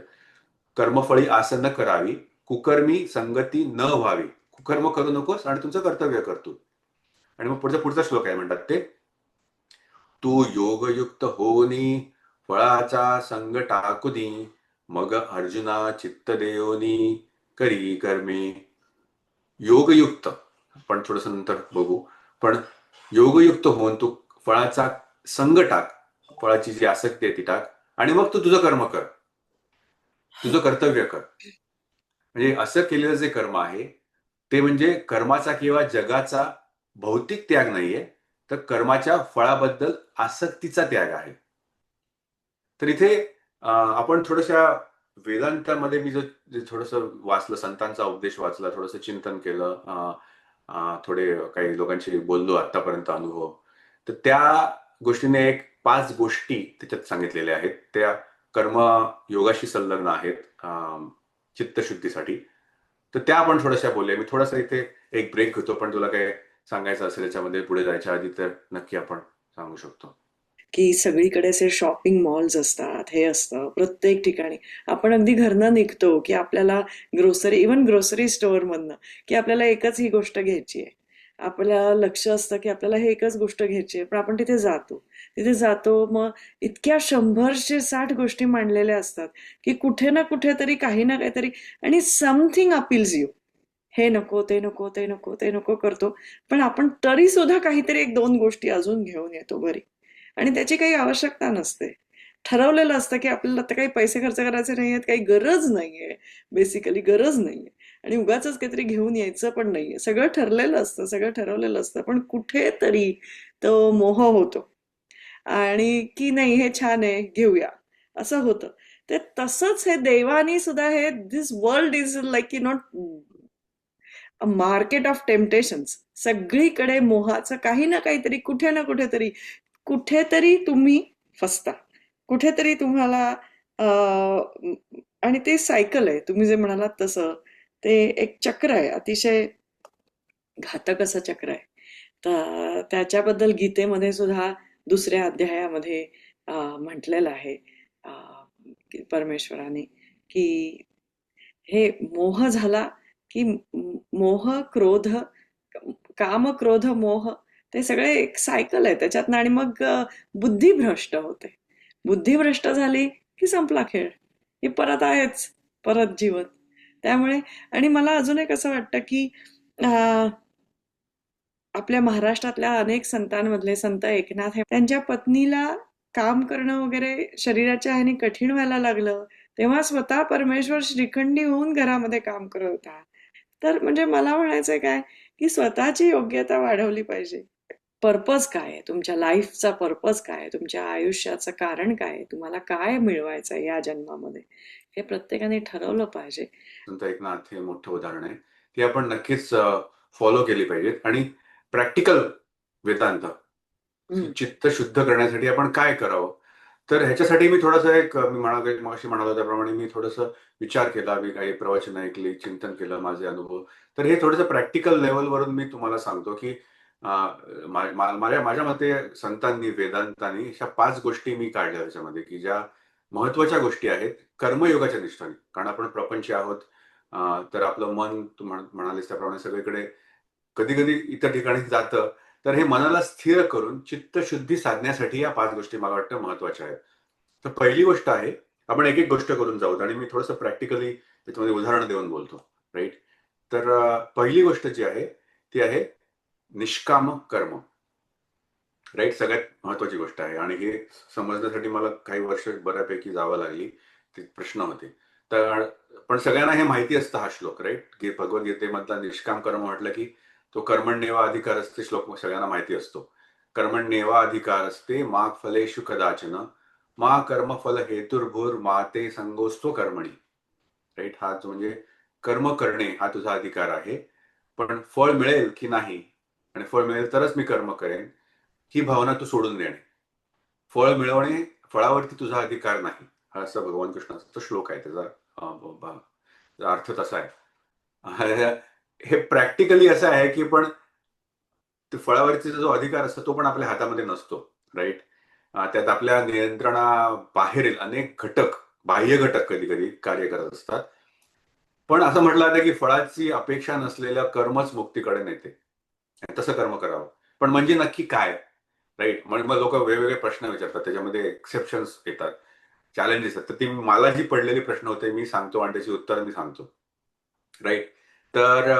कर्मफळी आसन करावी, कुकर्मी संगती न व्हावी. कुकर्म करू नकोस आणि तुमचं कर्तव्य करतो. आणि मग पुढचा श्लोक आहे, म्हणतात ते, तू योगयुक्त होनी फळाचा संग टाकुनी, मग अर्जुना चित्त देवनी करी कर्मे. योगयुक्त आपण थोडस नंतर बघू, पण योगयुक्त होऊन तू फळाचा संग टाक, फळाची जी आसक्ती आहे ती टाक, आणि मग तू तुझं कर्म कर, तुझं कर्तव्य कर. म्हणजे असं केलेलं जे कर्म आहे ते म्हणजे कर्माचा किंवा जगाचा भौतिक त्याग नाहीये, तर कर्माच्या फळाबद्दल आसक्तीचा त्याग आहे. तर इथे आपण थोड्याशा वेदांतामध्ये मी जे थोडस वाचलं, संतांचा उपदेश वाचला, थोडस चिंतन केलं, थोडे काही लोकांशी बोललो आतापर्यंत अनुभव, तर त्या गोष्टीने एक 5 गोष्टी त्याच्यात सांगितलेल्या आहेत. त्या कर्म योगाशी संलग्न आहेत चित्तशुद्धीसाठी. तर त्या आपण थोड्याशा बोलूया. मी थोडासा इथे एक ब्रेक घेतो, पण तुला काय सांगायचं असेल याच्यामध्ये पुढे जायच्या आधी तर नक्की आपण सांगू शकतो. की सगळीकडे असे शॉपिंग मॉल्स असतात, हे असतं प्रत्येक ठिकाणी. आपण अगदी घरनं निघतो की आपल्याला इव्हन ग्रोसरी स्टोअरमधनं, की आपल्याला एकच ही गोष्ट घ्यायची आहे. आपल्याला लक्ष असतं की आपल्याला हे एकच गोष्ट घ्यायची आहे, पण आपण तिथे जातो, मग इतक्या 100-60 गोष्टी मांडलेल्या असतात की कुठे ना कुठेतरी काही ना काहीतरी, आणि समथिंग अपील्स यू. हे नको, ते नको, ते नको, ते नको करतो, पण आपण तरी सुद्धा काहीतरी 1-2 गोष्टी अजून घेऊन येतो घरी. आणि त्याची काही आवश्यकता नसते. ठरवलेलं असतं की आपल्याला आता काही पैसे खर्च करायचे नाहीयेत, काही गरज नाहीये, बेसिकली गरज नाहीये. आणि उगाचच काहीतरी घेऊन यायचं पण नाहीये. सगळं ठरवलेलं असतं, पण कुठेतरी तो मोह होतो. आणि की नाही हे छान आहे, घेऊया, असं होतं. ते तसंच हे देवानी सुद्धा हे this world is like not a market of temptations. सगळीकडे मोहाचं काही ना काहीतरी, कुठे ना कुठेतरी, कुठेतरी तुम्ही फसता, कुठेतरी तुम्हाला आणि ते सायकल आहे, तुम्ही जे म्हणालात तसं. ते एक चक्र आहे, अतिशय घातक असं चक्र आहे. तर त्याच्याबद्दल गीतेमध्ये सुद्धा 2ऱ्या अध्यायामध्ये म्हटलेलं आहे परमेश्वराने, की हे मोह झाला की मोह, क्रोध, काम, क्रोध, मोह ते सगळे एक सायकल आहे त्याच्यातनं आणि मग बुद्धी भ्रष्ट होते. बुद्धी भ्रष्ट झाली की संपला खेळ. ही परत आहेच, परत जीवन. त्यामुळे आणि मला अजून एक असं वाटतं की आपल्या महाराष्ट्रातल्या अनेक संतांमधले संत एकनाथ हे त्यांच्या पत्नीला काम करणं वगैरे शरीराच्या ह्याने कठीण व्हायला लागलं तेव्हा स्वतः परमेश्वर श्रीखंडी होऊन घरामध्ये काम करत होता. तर म्हणजे मला म्हणायचंय काय की स्वतःची योग्यता वाढवली पाहिजे. पर्पज काय आहे तुमच्या लाईफचा, पर्पज काय आहे तुमच्या आयुष्याचं कारण काय आहे, तुम्हाला काय मिळवायचं आहे या जन्मामध्ये, हे प्रत्येकाने ठरवलं पाहिजे. संत एकनाथ हे मोठं उदाहरण आहे. ती आपण नक्कीच फॉलो केली पाहिजेत आणि प्रॅक्टिकल वेदांत चित्त शुद्ध करण्यासाठी आपण काय करावं? तर ह्याच्यासाठी मी थोडंसं मी मगाशी म्हणालो त्याप्रमाणे मी थोडंसं विचार केला, मी काही प्रवचन ऐकली, चिंतन केलं, माझे अनुभव. तर हे थोडंसं प्रॅक्टिकल लेव्हलवरून मी तुम्हाला सांगतो की माझ्या मते संतांनी, वेदांतांनी अशा 5 गोष्टी मी काढल्या त्याच्यामध्ये की ज्या महत्वाच्या गोष्टी आहेत कर्मयोगाच्या निष्ठाने. कारण आपण प्रपंची आहोत. तर आपलं मन तू म्हणालीस त्याप्रमाणे सगळीकडे कधी-कधी इतर ठिकाणी जातं. तर हे मनाला स्थिर करून चित्तशुद्धी साधण्यासाठी या 5 गोष्टी मला वाटतं महत्वाच्या आहेत. तर पहिली गोष्ट आहे, आपण एक-एक गोष्ट करून जाऊत आणि मी थोडंसं प्रॅक्टिकली त्याच्यामध्ये उदाहरण देऊन बोलतो. राइट? तर पहिली गोष्ट जी आहे, ती आहे निष्काम कर्म. राइट? सगळ्यात महत्वाची गोष्ट आहे आणि हे समजण्यासाठी मला काही वर्ष बऱ्यापैकी जावं लागली. ते प्रश्न होते. तर पण सगळ्यांना हे माहिती असतं हा श्लोक, राइट? की भगवद्गीतेमधला निष्काम कर्म म्हटलं की तो कर्मण्येवा अधिकारस्ते श्लोक श्लोक माहिती असतो. कर्मण्येवा अधिकारस्ते मा फलेषु कदाचन मा कर्मफल हेतुर्भूर मा ते संगोस्तो कर्मणी. राइट? हा म्हणजे कर्म करणे हा तुझा अधिकार आहे. पण फळ मिळेल की नाही आणि फळ मिळेल तरच मी कर्म करेन, ही भावना तू सोडून देणे. फळ मिळवणे, फळावरती तुझा अधिकार नाही. हा असा भगवान कृष्णाचा श्लोक आहे. त्याचा अर्थ तसा आहे. हे प्रॅक्टिकली असं आहे की पण ते फळावरतीचा जो अधिकार असतो तो पण आपल्या हातामध्ये नसतो. राइट? त्यात आपल्या नियंत्रणाबाहेरील अनेक घटक, बाह्य घटक कधी-कधी कार्य करत असतात. पण असं म्हटलं जातं की फळाची अपेक्षा नसलेलं कर्मच मुक्तीकडे नेते. तसं कर्म करावं. पण म्हणजे नक्की काय? राइट? मग लोकं वेगवेगळे प्रश्न विचारतात. त्याच्यामध्ये एक्सेप्शन्स येतात, चॅलेंजेस आहेत. तर ती मला जी पडलेली प्रश्न होते मी सांगतो आणि त्याची उत्तरं मी सांगतो. राइट? तर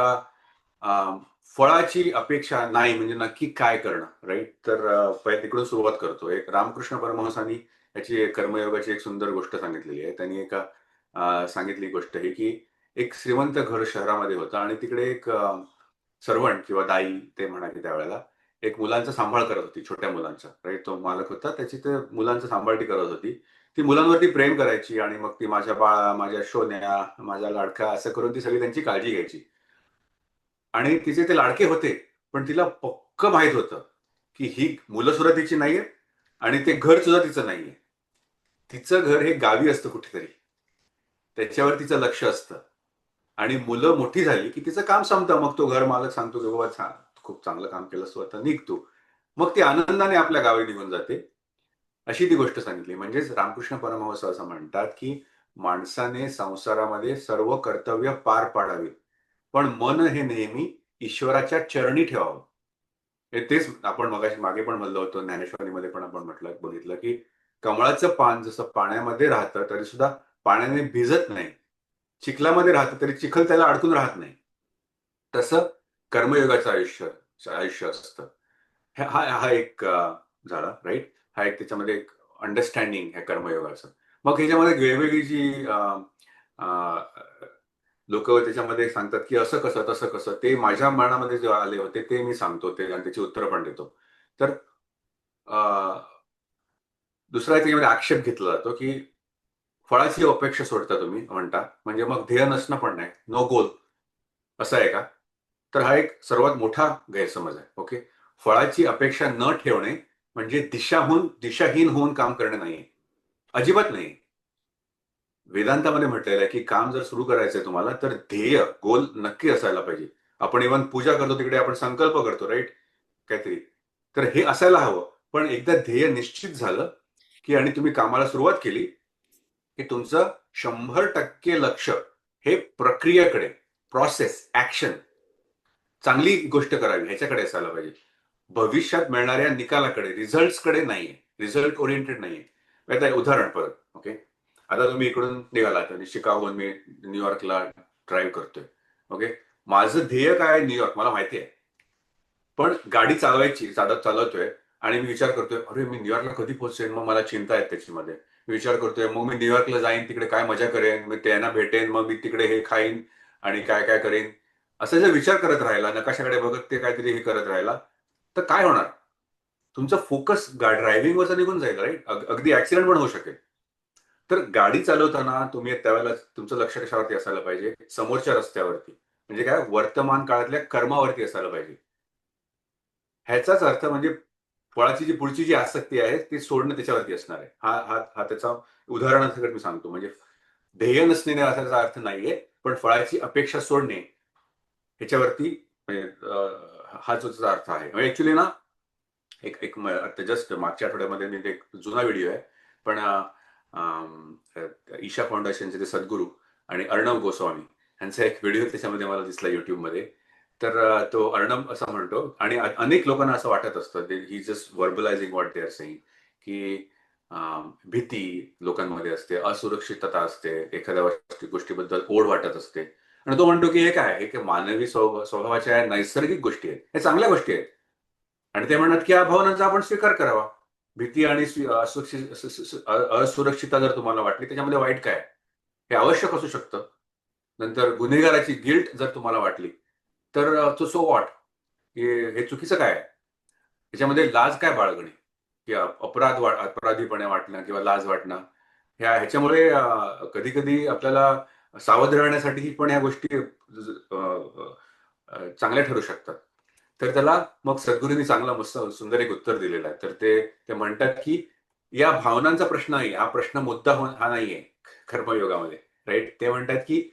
फळाची अपेक्षा नाही म्हणजे नक्की काय करणं? राइट? तर पहिले तिकडून सुरुवात करतो. एक रामकृष्ण परमहंसांनी याची कर्मयोगाची एक सुंदर गोष्ट सांगितलेली आहे. त्यांनी सांगितली गोष्ट ही की एक श्रीमंत घर शहरामध्ये होतं आणि तिकडे एक सर्व्हंट किंवा दाई ते म्हणायचे त्यावेळेला, एक मुलांचा सांभाळ करत होती, छोट्या मुलांचा. राइट? तो मालक होता. त्याची ते मुलांचा सांभाळती करत होती. ती मुलांवरती प्रेम करायची आणि मग ती माझ्या बाळा, माझ्या सोन्या, माझा लाडका असं करून ती सगळी त्यांची काळजी घ्यायची. आणि तिचे ते लाडके होते, पण तिला पक्कं माहीत होतं, की ही मुलं सुद्धा तिची नाहीयेत आणि ते घर सुद्धा तिचं नाहीये. तिचं घर हे गावी असतं कुठेतरी. त्याच्यावर तिचं लक्ष असतं. आणि मुलं मोठी झाली, की तिचं काम संपतं. मग तो घर मालक सांगतो, की "बाबा छान, खूप चांगलं काम केलंस तू, आता निघ तू." मग ती आनंदाने आपल्या गावी निघून जाते. अशी ती गोष्ट सांगितली. म्हणजेच रामकृष्ण परमहंस असं म्हणतात, की माणसाने संसारामध्ये सर्व कर्तव्य पार पाडावी. पण मन हे नेहमी ईश्वराच्या चरणी ठेवावं. तेच आपण मागे पण म्हणलं होतं, ज्ञानेश्वरीमध्ये पण आपण बघितलं, की कमळाचं पान जसं पाण्यामध्ये राहतं, तरी सुद्धा पाण्याने भिजत नाही. चिखलामध्ये राहतं, तरी चिखल त्याला अडकून राहत नाही. तसं कर्मयोगाचं आयुष्य असतं. हा हा एक झाला, राइट? हा एक त्याच्यामध्ये एक अंडरस्टँडिंग आहे कर्मयोगाचं. मग ह्याच्यामध्ये वेगवेगळी जी लोक त्याच्यामध्ये सांगतात, की असं कसं, तसं कसं, ते माझ्या मनामध्ये जे आले होते ते मी सांगतो ते आणि त्याची उत्तरं पण देतो. तर दुसरा त्याच्यामध्ये आक्षेप घेतला जातो, की फळाची अपेक्षा सोडता तुम्ही म्हणता, म्हणजे मग ध्येय नसणं पण नाही, नो गोल असं आहे का? तर हा एक सर्वात मोठा गैरसमज आहे. ओके. फळाची अपेक्षा न ठेवणे म्हणजे दिशाहीन होऊन काम करणे नाही. अजिबात नाही. वेदांतामध्ये म्हटलेलं आहे, की काम जर सुरू करायचंय तुम्हाला तर ध्येय, गोल नक्की असायला पाहिजे. आपण इव्हन पूजा करतो तिकडे आपण संकल्प करतो, राइट? काहीतरी. तर हे असायला हवं. पण एकदा ध्येय निश्चित झालं, की आणि तुम्ही कामाला सुरुवात केली, की तुमचं 100% लक्ष हे प्रक्रियेकडे, प्रोसेस, ॲक्शन, चांगली गोष्ट करावी ह्याच्याकडे असायला पाहिजे. भविष्यात मिळणाऱ्या निकालाकडे, रिझल्ट्सकडे नाहीये, रिझल्ट ओरिएंटेड नाहीये. आता उदाहरण परत, ओके, आता तुम्ही इकडून निघालात आणि शिकागोहून मी न्यूयॉर्कला ड्राईव्ह करतोय, ओके, माझं ध्येय काय आहे न्यूयॉर्क मला माहिती आहे, पण गाडी चालवतोय आणि मी विचार करतोय अरे मी न्यूयॉर्कला कधी पोहोचेन, मग मला चिंता आहे त्याच्यामध्ये. मी विचार करतोय मग मी न्यूयॉर्कला जाईन, तिकडे काय मजा करेन, मी त्यांना भेटेन, मग मी तिकडे हे खाईन आणि काय काय करेन, असं जर विचार करत राहिला, नकाशाकडे बघत ते काहीतरी हे करत राहिला, तर काय होणार? तुमचा फोकस ड्रायव्हिंगवरचा निघून जाईल, राईट? अगदी ऍक्सिडेंट पण होऊ शकेल. तर गाडी चालवताना तुम्ही त्यावेळेला तुमचं लक्ष कशावरती असायला पाहिजे? समोरच्या रस्त्यावरती, म्हणजे काय, वर्तमान काळातल्या कर्मावरती असायला पाहिजे. ह्याचाच अर्थ म्हणजे फळाची जी पुढची जी आसक्ती आहे ती सोडणं त्याच्यावरती असणार आहे. हा हा हा त्याचा उदाहरणासकट मी सांगतो. म्हणजे ध्येय नसणे असाचा अर्थ नाहीये, पण फळाची अपेक्षा सोडणे ह्याच्यावरती म्हणजे हा जो त्याचा अर्थ आहे. म्हणजे ऍक्च्युली ना एक जस्ट मागच्या आठवड्यामध्ये मी एक जुना व्हिडिओ आहे, पण ईशा फाउंडेशनचे ते सद्गुरू आणि अर्णव गोस्वामी यांचा एक व्हिडिओ त्याच्यामध्ये मला दिसला युट्यूबमध्ये. तर तो अर्णव असा म्हणतो, आणि अनेक लोकांना असं वाटत असतं, ही just verbalizing what they are saying, की भीती लोकांमध्ये असते, असुरक्षितता असते, एखाद्या गोष्टीबद्दल ओढ वाटत असते, आणि तो म्हणतो की हे काय आहे, की मानवी स्वभावाच्या नैसर्गिक गोष्टी आहेत, हे चांगल्या गोष्टी आहेत, आणि ते म्हणतात की या भावनांचा आपण स्वीकार करावा. भीती आणि असुरक्षितता जर तुम्हाला वाटली, त्याच्यामध्ये वाईट काय, हे आवश्यक असू शकतं. नंतर गुन्हेगाराची गिल्ट जर तुम्हाला वाटली, तर तो सो वॉट, हे चुकीचं काय आहे, ह्याच्यामध्ये लाज काय बाळगणे, की अपराधीपणे वाटणं किंवा लाज वाटणं, ह्याच्यामुळे कधी कधी आपल्याला सावध राहण्यासाठी पण ह्या गोष्टी चांगल्या ठरू शकतात. तर त्याला मग सद्गुरूंनी चांगला मस्त सुंदर एक उत्तर दिलेलं आहे. तर ते म्हणतात की या भावनांचा प्रश्न आहे, हा प्रश्न मुद्दा हा नाहीये कर्मयोगामध्ये, राईट? ते म्हणतात की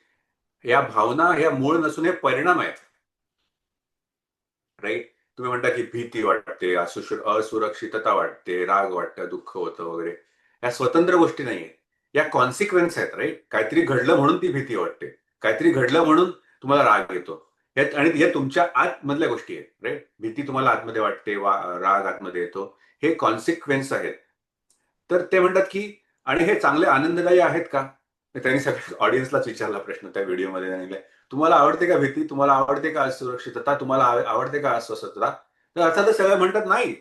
या भावना ह्या मूळ नसून हे परिणाम आहेत, राईट? तुम्ही म्हणता की भीती वाटते, असुरक्षितता वाटते, राग वाटतं, दुःख होतं वगैरे, या स्वतंत्र गोष्टी नाहीये, या कॉन्सिक्वेन्स आहेत, राईट? काहीतरी घडलं म्हणून ती भीती वाटते, काहीतरी घडलं म्हणून तुम्हाला राग येतो, आणि हे तुमच्या आतमधल्या गोष्टी आहेत, राईट? भीती तुम्हाला आतमध्ये वाटते, राग आतमध्ये येतो, हे कॉन्सिक्वेन्स आहेत. तर ते म्हणतात की आणि हे चांगले आनंददायी आहेत का? त्यांनी सगळ्या ऑडियन्सलाच विचारला प्रश्न त्या व्हिडिओमध्ये. त्यांनी तुम्हाला आवडते का भीती, तुम्हाला आवडते का असुरक्षितता, तुम्हाला आवडते का अस्वस्थता? तर अर्थातच सगळे म्हणतात नाही,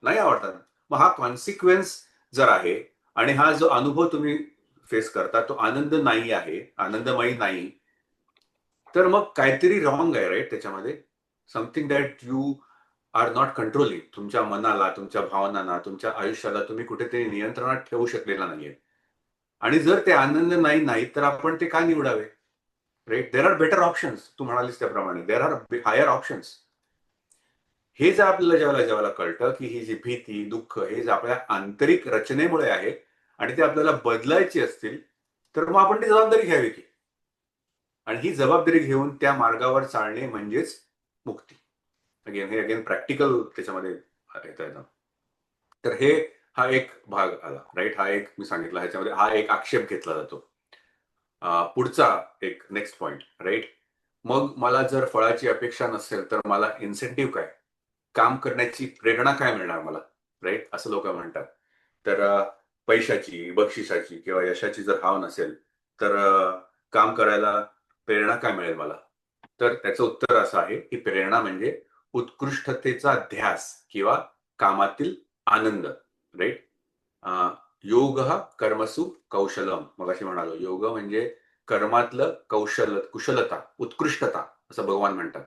नाही आवडतात. मग हा कॉन्सिक्वेन्स जर आहे आणि हा जो अनुभव तुम्ही फेस करता तो आनंद नाही आहे, आनंदमयी नाही, तर मग काहीतरी रॉंग आहे, राईट? त्याच्यामध्ये something that you are not controlling. तुमच्या मनाला, तुमच्या भावनांना, तुमच्या आयुष्याला तुम्ही कुठेतरी नियंत्रणात ठेवू शकलेला नाहीये. आणि जर ते आनंद नाही तर आपण ते का निवडावे, right? There are better options. तू म्हणालीस त्याप्रमाणे देर आर हायर ऑप्शन्स. हे जर आपल्याला जेव्हा कळतं की ही जी भीती, दुःख हे जे आपल्या आंतरिक रचनेमुळे आहे आणि ते आपल्याला बदलायची असतील, तर मग आपण ती जबाबदारी घ्यावी की, आणि ही जबाबदारी घेऊन त्या मार्गावर चालणे म्हणजेच मुक्ती. अगेन प्रॅक्टिकल त्याच्यामध्ये येतं. तर हा एक भाग आला, राईट? हा एक मी सांगितला, ह्याच्यामध्ये हा एक आक्षेप घेतला जातो. पुढचा एक नेक्स्ट पॉइंट, राईट? मग मला जर फळाची अपेक्षा नसेल तर मला इन्सेंटिव्ह काय, काम करण्याची प्रेरणा काय मिळणार मला, राईट? असं लोक म्हणतात. तर पैशाची, बक्षिसाची किंवा यशाची जर हाव नसेल तर काम करायला प्रेरणा काय मिळेल मला? तर त्याचं उत्तर असं आहे की प्रेरणा म्हणजे उत्कृष्टतेचा ध्यास किंवा कामातील आनंद, राईट? योग कर्मसु कौशलम. मग अशी म्हणालो, योग म्हणजे कर्मातलं कुशलता, उत्कृष्टता, असं भगवान म्हणतात.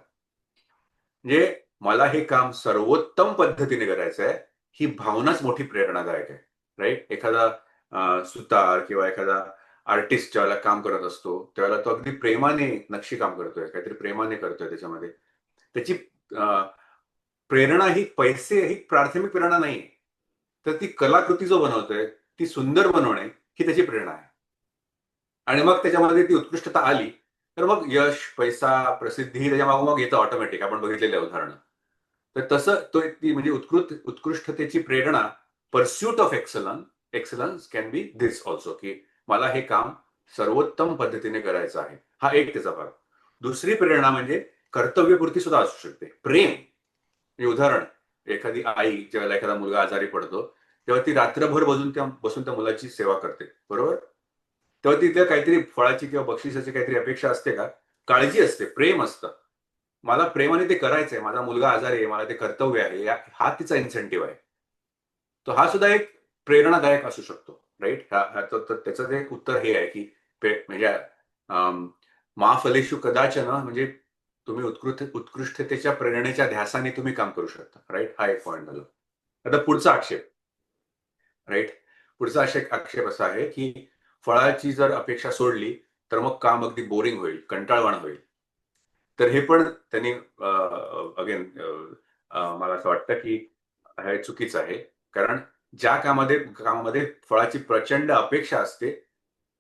म्हणजे मला हे काम सर्वोत्तम पद्धतीने करायचं आहे, ही भावनाच मोठी प्रेरणादायक आहे, राईट? एखादा सुतार किंवा एखादा आर्टिस्ट ज्यावेळेला काम करत असतो त्यावेळेला तो अगदी प्रेमाने नक्षी काम करतोय, काहीतरी प्रेमाने करतोय, त्याच्यामध्ये त्याची प्रेरणा ही पैसे ही प्राथमिक प्रेरणा नाही, तर ती कलाकृती जो बनवतोय ती सुंदर बनवणे ही त्याची प्रेरणा आहे. आणि मग त्याच्यामध्ये ती उत्कृष्टता आली तर मग यश, पैसा, प्रसिद्धी त्याच्या मागोमाग मग येतं ऑटोमॅटिक. आपण बघितलेले उदाहरणं. तर तसं ती म्हणजे उत्कृष्टतेची प्रेरणा, pursuit of excellence can be this also, की मला हे काम सर्वोत्तम पद्धतीने करायचं आहे, हा एक त्याचा भाग. दुसरी प्रेरणा म्हणजे कर्तव्यपूर्ती सुद्धा असू शकते. प्रेम म्हणजे उदाहरण, एखादी आई ज्यावेळेला एखादा मुलगा आजारी पडतो तेव्हा ती रात्रभर बसून त्या मुलाची सेवा करते, बरोबर? तेव्हा तिथे काहीतरी फळाची किंवा बक्षिसाची काहीतरी अपेक्षा असते का? काळजी असते, प्रेम असतं. मला प्रेमाने ते करायचंय, माझा मुलगा आजारी आहे, मला ते कर्तव्य आहे, हा तिचा इन्सेंटिव्ह आहे. तो हा सुद्धा एक प्रेरणादायक असू शकतो, राईट? त्याचं एक उत्तर हे आहे की म्हणजे मा फलेषु कदाचन, म्हणजे तुम्ही उत्कृष्टतेच्या प्रेरणेच्या ध्यासाने तुम्ही काम करू शकता, राईट? हा एक पॉईंट झाला. आता पुढचा आक्षेप, राईट? पुढचा आक्षेप असा आहे की फळाची जर अपेक्षा सोडली तर मग काम अगदी बोरिंग होईल, कंटाळवाणं होईल. तर हे पण त्यांनी अगेन मला असं वाटतं की हे चुकीचं आहे. कारण ज्या कामामध्ये फळाची प्रचंड अपेक्षा असते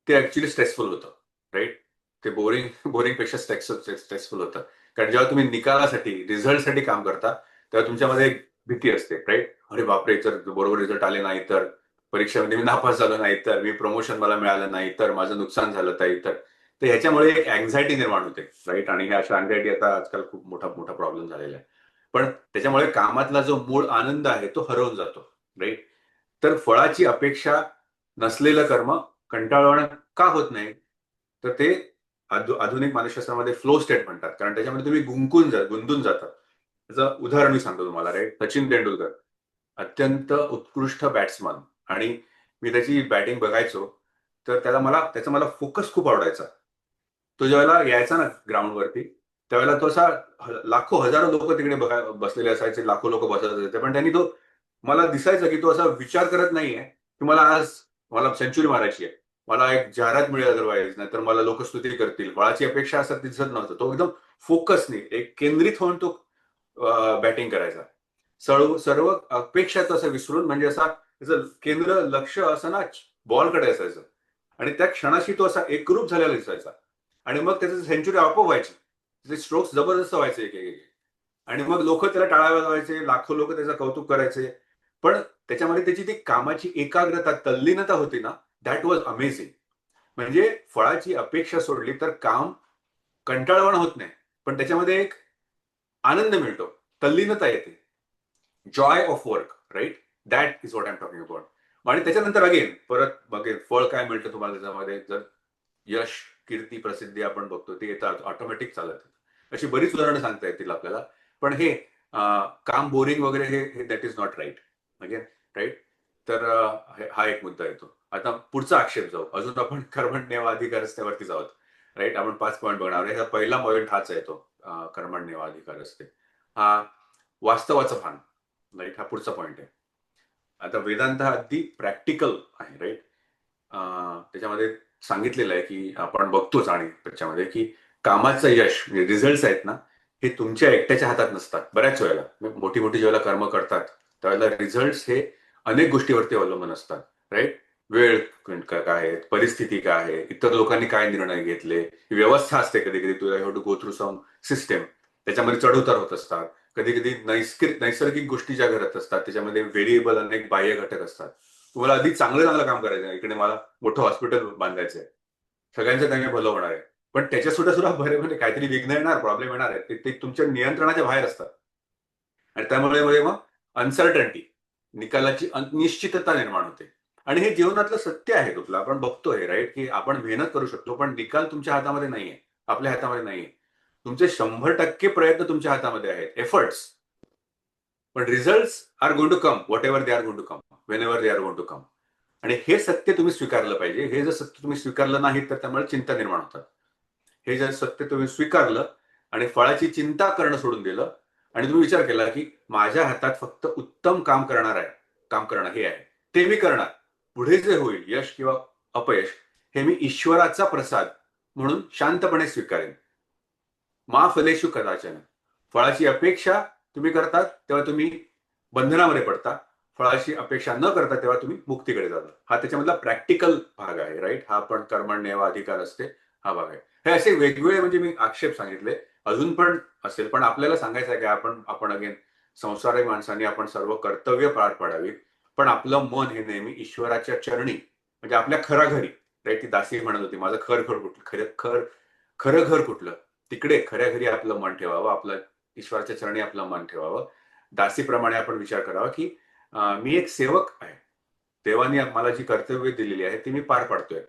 ते ऍक्च्युली स्ट्रेसफुल होतं, राईट? ते बोरिंग पेक्षा स्ट्रेसफुल होतं. कारण जेव्हा तुम्ही निकालासाठी, रिझल्टसाठी काम करता तेव्हा तुमच्यामध्ये एक भीती असते, राईट? अरे बापरे, जर बरोबर रिझल्ट आले नाही तर, परीक्षेमध्ये मी नापास झालो नाही तर, मी प्रमोशन मला मिळालं नाही तर, माझं नुकसान झालं तर ह्याच्यामुळे एक अँझायटी निर्माण होते, राईट? आणि ह्या अशा अँझायटी आता आजकाल खूप मोठा प्रॉब्लेम झालेला आहे. पण त्याच्यामुळे कामातला जो मूळ आनंद आहे तो हरवून जातो, राईट? तर फळाची अपेक्षा नसलेलं कर्म कंटाळवाणं का होत नाही? तर ते आधुनिक मानसशास्त्रामध्ये फ्लो स्टेट म्हणतात. कारण त्याच्यामध्ये तुम्ही गुंतून जातात. त्याचं उदाहरण मी सांगतो तुम्हाला, राईट? सचिन तेंडुलकर अत्यंत उत्कृष्ट बॅट्समन, आणि मी त्याची बॅटिंग बघायचो तर त्याचा मला फोकस खूप आवडायचा. तो ज्यावेळेला यायचा ना ग्राउंडवरती त्यावेळेला तो असा लाखो हजारो लोक तिकडे बसलेले असायचे, लाखो लोक बसत असायचे, पण त्यांनी तो मला दिसायचं की तो असा विचार करत नाहीये की मला सेंचुरी मारायची आहे, मला एक जाहिरात मिळेल अदरवाईज, नाहीतर मला लोक स्तुती करतील, फळाची अपेक्षा असं दिसत नव्हतं. तो एकदम फोकसने एक केंद्रित होऊन तो बॅटिंग करायचा. सर्व अपेक्षा तो असं विसरून, म्हणजे असा त्याचं केंद्र लक्ष असं ना बॉलकडे असायचं, आणि त्या क्षणाशी तो असा एकरूप झालेला दिसायचा. आणि मग त्याचं सेंचुरी आपोआप व्हायची, त्याचे स्ट्रोक्स जबरदस्त व्हायचे एक. आणि मग लोक त्याला टाळाव्या लावायचे, लाखो लोक त्याचं कौतुक करायचे. पण त्याच्यामध्ये त्याची ती कामाची एकाग्रता, तल्लीनता होती ना, दॅट वॉज अमेझिंग. म्हणजे फळाची अपेक्षा सोडली तर काम कंटाळवाणं होत नाही, पण त्याच्यामध्ये एक आनंद मिळतो, तल्लीनता येते, joy of work, right? That is what I am talking about. आणि त्याच्यानंतर बघेन फळ काय मिळतं तुम्हाला त्याच्यामध्ये, जर यश, कीर्ती, प्रसिद्धी आपण बघतो ते येतात ऑटोमॅटिक चालत. अशी बरीच उदाहरणं सांगता येतील आपल्याला. पण हे काम बोरिंग वगैरे हे that is not right, again, right? तर हा एक मुद्दा येतो. आता पुढचा आक्षेप जाऊ, अजून आपण कर्मण्येव अधिकारस्तेवरती जाऊ, राईट? आपण 5 पॉईंट बघणार. ह्याचा पहिला पॉईंट हाच आहे, तो कर्मण्येव अधिकारस्ते, हा वास्तवाचं भान, राईट? हा पुढचा पॉईंट आहे. आता वेदांत हा अगदी प्रॅक्टिकल आहे, राईट? त्याच्यामध्ये सांगितलेलं आहे की आपण बघतोच, आणि त्याच्यामध्ये की कामाचं यश म्हणजे रिझल्ट आहेत ना, हे तुमच्या एकट्याच्या हातात नसतात. बऱ्याच वेळेला मोठी ज्यावेळेला कर्म करतात त्यावेळेला रिझल्ट हे अनेक गोष्टीवरती अवलंबून असतात, राईट? वेळ काय आहे, परिस्थिती काय आहे, इतर लोकांनी काय निर्णय घेतले, व्यवस्था असते, कधी कधी तुला have to go through some system, त्याच्यामध्ये चढउतार होत असतात. कधी कधी नैसर्गिक गोष्टी ज्या घडत असतात त्याच्यामध्ये व्हेरिएबल, अनेक बाह्य घटक असतात. तुम्हाला अधिक चांगलं काम करायचं आहे, इकडे मला मोठं हॉस्पिटल बांधायचंय, सगळ्यांचं त्यांनी भलं होणार आहे, पण त्याच्या सुद्धा म्हणजे काहीतरी विघ्न येणार, प्रॉब्लेम येणार आहे, ते तुमच्या नियंत्रणाच्या बाहेर असतात. आणि त्यामुळे मग अनसर्टन्टी, निकालाची अनिश्चितता निर्माण होते. आणि हे जीवनातलं सत्य आहे कुठलं, आपण बघतोय, राईट? की आपण मेहनत करू शकतो पण निकाल तुमच्या हातामध्ये नाहीये, आपल्या हातामध्ये नाहीये. तुमचे 100% प्रयत्न तुमच्या हातामध्ये आहेत, एफर्ट्स, पण result are going to come, whatever they are going to come, whenever they are going to come. आणि हे सत्य तुम्ही स्वीकारलं पाहिजे. हे जर सत्य तुम्ही स्वीकारलं नाही तर त्यामुळे चिंता निर्माण होतात. हे जर सत्य तुम्ही स्वीकारलं आणि फळाची चिंता करणं सोडून दिलं, आणि तुम्ही विचार केला की माझ्या हातात फक्त उत्तम काम करणं हे आहे, ते मी करणार, पुढे जे होईल यश किंवा अपयश हे मी ईश्वराचा प्रसाद म्हणून शांतपणे स्वीकारेन. मा फलेषु कदाचन, फळाची अपेक्षा तुम्ही करतात तेव्हा तुम्ही बंधनामध्ये पडता, फळाची अपेक्षा न करता तेव्हा तुम्ही मुक्तीकडे जाता. हा त्याच्यामधला प्रॅक्टिकल भाग आहे, राईट? हा पण कर्मण्येव अधिकारस्ते हा भाग आहे. हे असे वेगवेगळे म्हणजे मी आक्षेप सांगितले, अजून पण असेल, पण आपल्याला सांगायचं आहे की आपण अगेन संसारिक माणसांनी आपण सर्व कर्तव्य पार पाडावीत, पण आपलं मन हे नेहमी ईश्वराच्या चरणी, म्हणजे आपल्या खऱ्या घरी, राईट? ती दासी म्हणत होती, माझं खरं घर कुठलं, तिकडे खऱ्या घरी आपलं मन ठेवावं, आपलं ईश्वराच्या चरणी आपलं मन ठेवावं. दासीप्रमाणे आपण विचार करावा की मी एक सेवक आहे, देवाने मला जी कर्तव्य दिलेली आहे ती मी पार पाडतोय.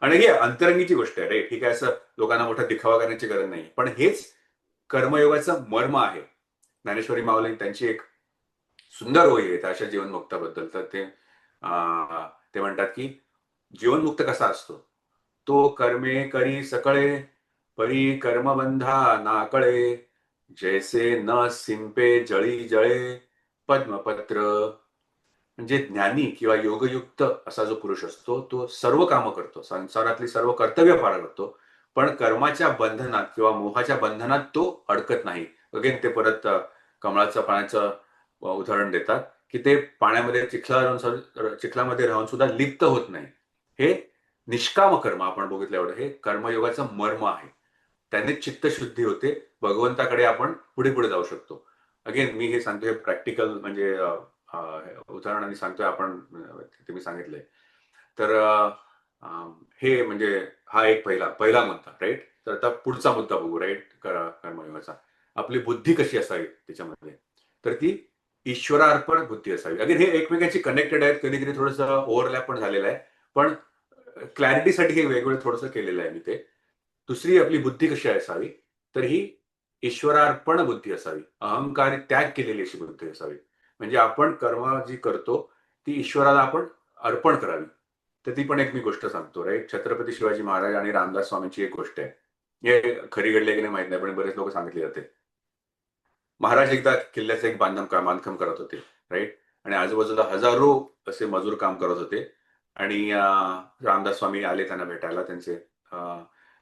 आणि ही अंतरंगीची गोष्ट आहे रे, ठीक आहे, असं लोकांना मोठा दिखावा करण्याची गरज नाही, पण हेच कर्मयोगाचं मर्म आहे. ज्ञानेश्वरी माऊली त्यांची एक सुंदर ओळी आहे अशा जीवनमुक्ताबद्दल. तर ते म्हणतात की जीवनमुक्त कसा असतो, तो कर्मे करी सकळे, परी कर्मबंधा नाकळे, जैसे न सिंपे जळी जळे पद्मपत्र. म्हणजे ज्ञानी किंवा योगयुक्त असा जो पुरुष असतो तो सर्व कामं करतो, संसारातली सर्व कर्तव्य पार करतो, पण कर्माच्या बंधनात किंवा मोहाच्या बंधनात तो अडकत नाही. अगेन ते परत कमळाचं पाण्याचं उदाहरण देतात की ते पाण्यामध्ये चिखलामध्ये राहून सुद्धा लिप्त होत नाही. हे निष्काम कर्म आपण बघितलं एवढं, हे कर्मयोगाचं मर्म आहे. त्याने चित्तशुद्धी होते, भगवंताकडे आपण पुढे पुढे जाऊ शकतो. अगेन मी हे सांगतो, हे प्रॅक्टिकल म्हणजे उदाहरणाने सांगतोय आपण, ते मी सांगितलंय. तर हे म्हणजे हा एक पहिला मुद्दा, राईट. तर आता पुढचा मुद्दा बघू, राईट, कर्मयोगाचा. आपली बुद्धी कशी असावी त्याच्यामध्ये, तर ती ईश्वरार्पण बुद्धी असावी. अगेन हे एकमेकांशी कनेक्टेड आहेत, कधी कधी थोडंसं ओव्हरलॅप पण झालेलं आहे, पण क्लॅरिटीसाठी हे वेगवेगळं थोडंसं केलेलं आहे मी ते. दुसरी आपली बुद्धी कशी असावी, तर ही ईश्वरार्पण बुद्धी असावी, अहंकार त्याग केलेली अशी बुद्धी असावी. म्हणजे आपण कर्म जी करतो ती ईश्वराला आपण अर्पण करावी. तर ती पण एक मी गोष्ट सांगतो, राईट. छत्रपती शिवाजी महाराज आणि रामदास स्वामींची एक गोष्ट आहे, हे खरी घडली की नाही माहित नाही, पण बरेच लोक सांगितले जाते. महाराज एकदा किल्ल्याचं एक बांधकाम करत होते, राईट, आणि आजूबाजूला हजारो असे मजूर काम करत होते. आणि रामदास स्वामी आले त्यांना भेटायला त्यांचे,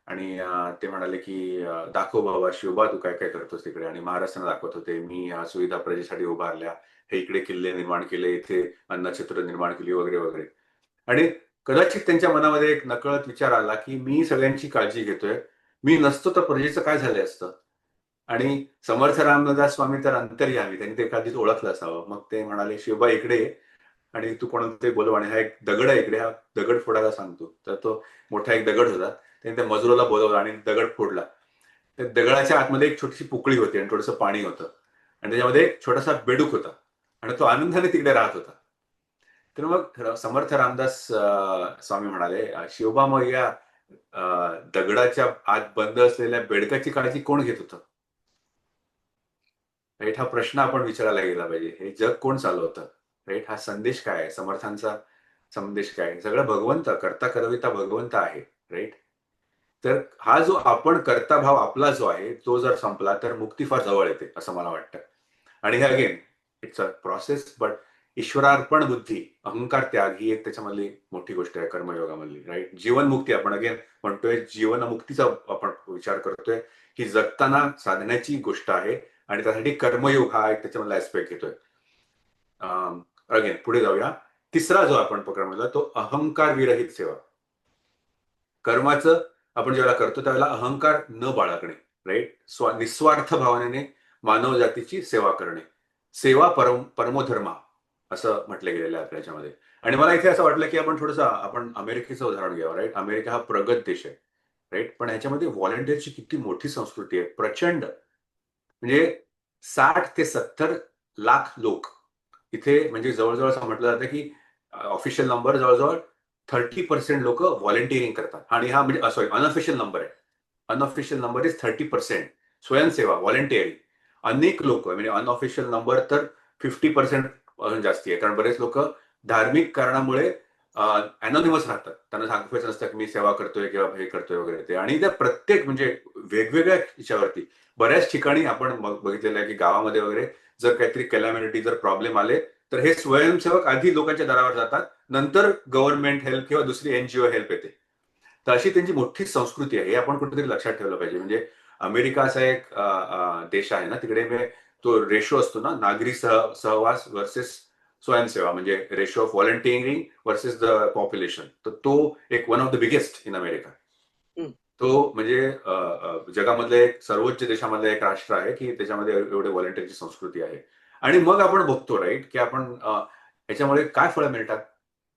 आणि ते म्हणाले की दाखव बाबा शिवबा, तू काय काय करतोस तिकडे. आणि महाराज त्यांना दाखवत होते, मी ह्या सुविधा प्रजेसाठी उभारल्या, हे इकडे किल्ले निर्माण केले, इथे अन्नछत्र निर्माण केली, वगैरे वगैरे. आणि कदाचित त्यांच्या मनामध्ये एक नकळत विचार आला की मी सगळ्यांची काळजी घेतोय, मी नसतो तर प्रजेचं काय झालं असतं. आणि समर्थ रामदास स्वामी तर अंतर्यामी, त्यांनी ते एखादीच ओळखलं असावं. मग ते म्हणाले, शिवबा इकडे ये आणि तू कोणाला ते बोलव, आणि हा एक दगड आहे इकडे, हा दगड फोडायला सांगतो. तर तो मोठा एक दगड होता, त्यांनी त्या मजुराला बोलवला आणि दगड फोडला. त्या दगडाच्या आतमध्ये एक छोटीशी पोकळी होती आणि थोडंसं पाणी होतं, आणि त्याच्यामध्ये एक छोटासा बेडूक होता, आणि तो आनंदाने तिकडे राहत होता. तर मग समर्थ रामदास स्वामी म्हणाले, शिवबा, मग या दगडाच्या आत बंद असलेल्या बेडकाची काळजी कोण घेत होतं, राईट. हा प्रश्न आपण विचारायला गेला पाहिजे. हे जग कोण चालवतं, राईट. हा संदेश काय आहे, समर्थांचा संदेश काय आहे, सगळं भगवंत, करता करविता भगवंत आहे, राईट. तर हा जो आपण करता भाव आपला जो आहे तो जर संपला तर मुक्ती फार जवळ येते असं मला वाटतं. आणि हे again it's a process, but ईश्वरार्पण बुद्धी, अहंकार त्याग ही एक त्याच्यामधली मोठी गोष्ट आहे कर्मयोगामधली, राईट. जीवनमुक्ती आपण अगेन म्हणतोय, जीवनमुक्तीचा आपण विचार करतोय, ही जगताना साधण्याची गोष्ट आहे, आणि त्यासाठी कर्मयोग हा एक त्याच्यामधला ऍस्पेक्ट येतोय. अगेन पुढे जाऊया. तिसरा जो आपण पकडला तो अहंकार विरहित सेवा. कर्माचं आपण जेव्हा करतो त्यावेळेला अहंकार न बाळगणे, राईट. निस्वार्थ भावनेने मानव जातीची सेवा करणे, सेवा परमोधर्मा असं म्हटलं गेलेलं आहे त्याच्यामध्ये. आणि मला इथे असं वाटलं की आपण अमेरिकेचं उदाहरण घ्यावं, राईट. अमेरिका हा प्रगत देश आहे, राईट, पण ह्याच्यामध्ये व्हॉलंटिअरची किती मोठी संस्कृती आहे, प्रचंड. म्हणजे 60 ते 70 लाख लोक इथे, म्हणजे जवळजवळ असं म्हटलं जातं की ऑफिशियल नंबर जवळजवळ 30% लोक व्हॉलंटिअरिंग करतात. आणि हा म्हणजे सॉरी, अनऑफिशियल नंबर आहे. Unofficial number is 30%. स्वयंसेवा, व्हॉलंटिअरिंग. अनेक लोक, म्हणजे अनऑफिशियल नंबर तर 50% अजून जास्ती आहे, कारण बरेच लोक धार्मिक कारणामुळे अनॉनिमस राहतात, त्यांना सांगायचं नसतं की मी सेवा करतोय किंवा हे करतोय वगैरे ते. आणि त्या प्रत्येक म्हणजे वेगवेगळ्या याच्यावरती बऱ्याच ठिकाणी आपण बघितलेलं आहे की गावामध्ये वगैरे जर काहीतरी कॅलॅमिनिटी, जर प्रॉब्लेम आले तर हे स्वयंसेवक आधी लोकांच्या दारावर जातात, नंतर गव्हर्नमेंट हेल्प किंवा दुसरी एनजीओ हेल्प येते. तर अशी त्यांची मोठी संस्कृती आहे, हे आपण कुठेतरी लक्षात ठेवलं पाहिजे. म्हणजे अमेरिका असा एक देश आहे ना, तिकडे तो रेशो असतो ना, नागरी सहवास वर्सेस स्वयंसेवा, म्हणजे ratio of volunteering versus the population. तर तो एक one of the biggest in America. तो म्हणजे जगामधले एक सर्वोच्च देशामधलं एक राष्ट्र आहे की त्याच्यामध्ये एवढे व्हॉलंटिअरची संस्कृती आहे. आणि मग आपण बघतो, राईट, की आपण याच्यामुळे काय फळं मिळतात,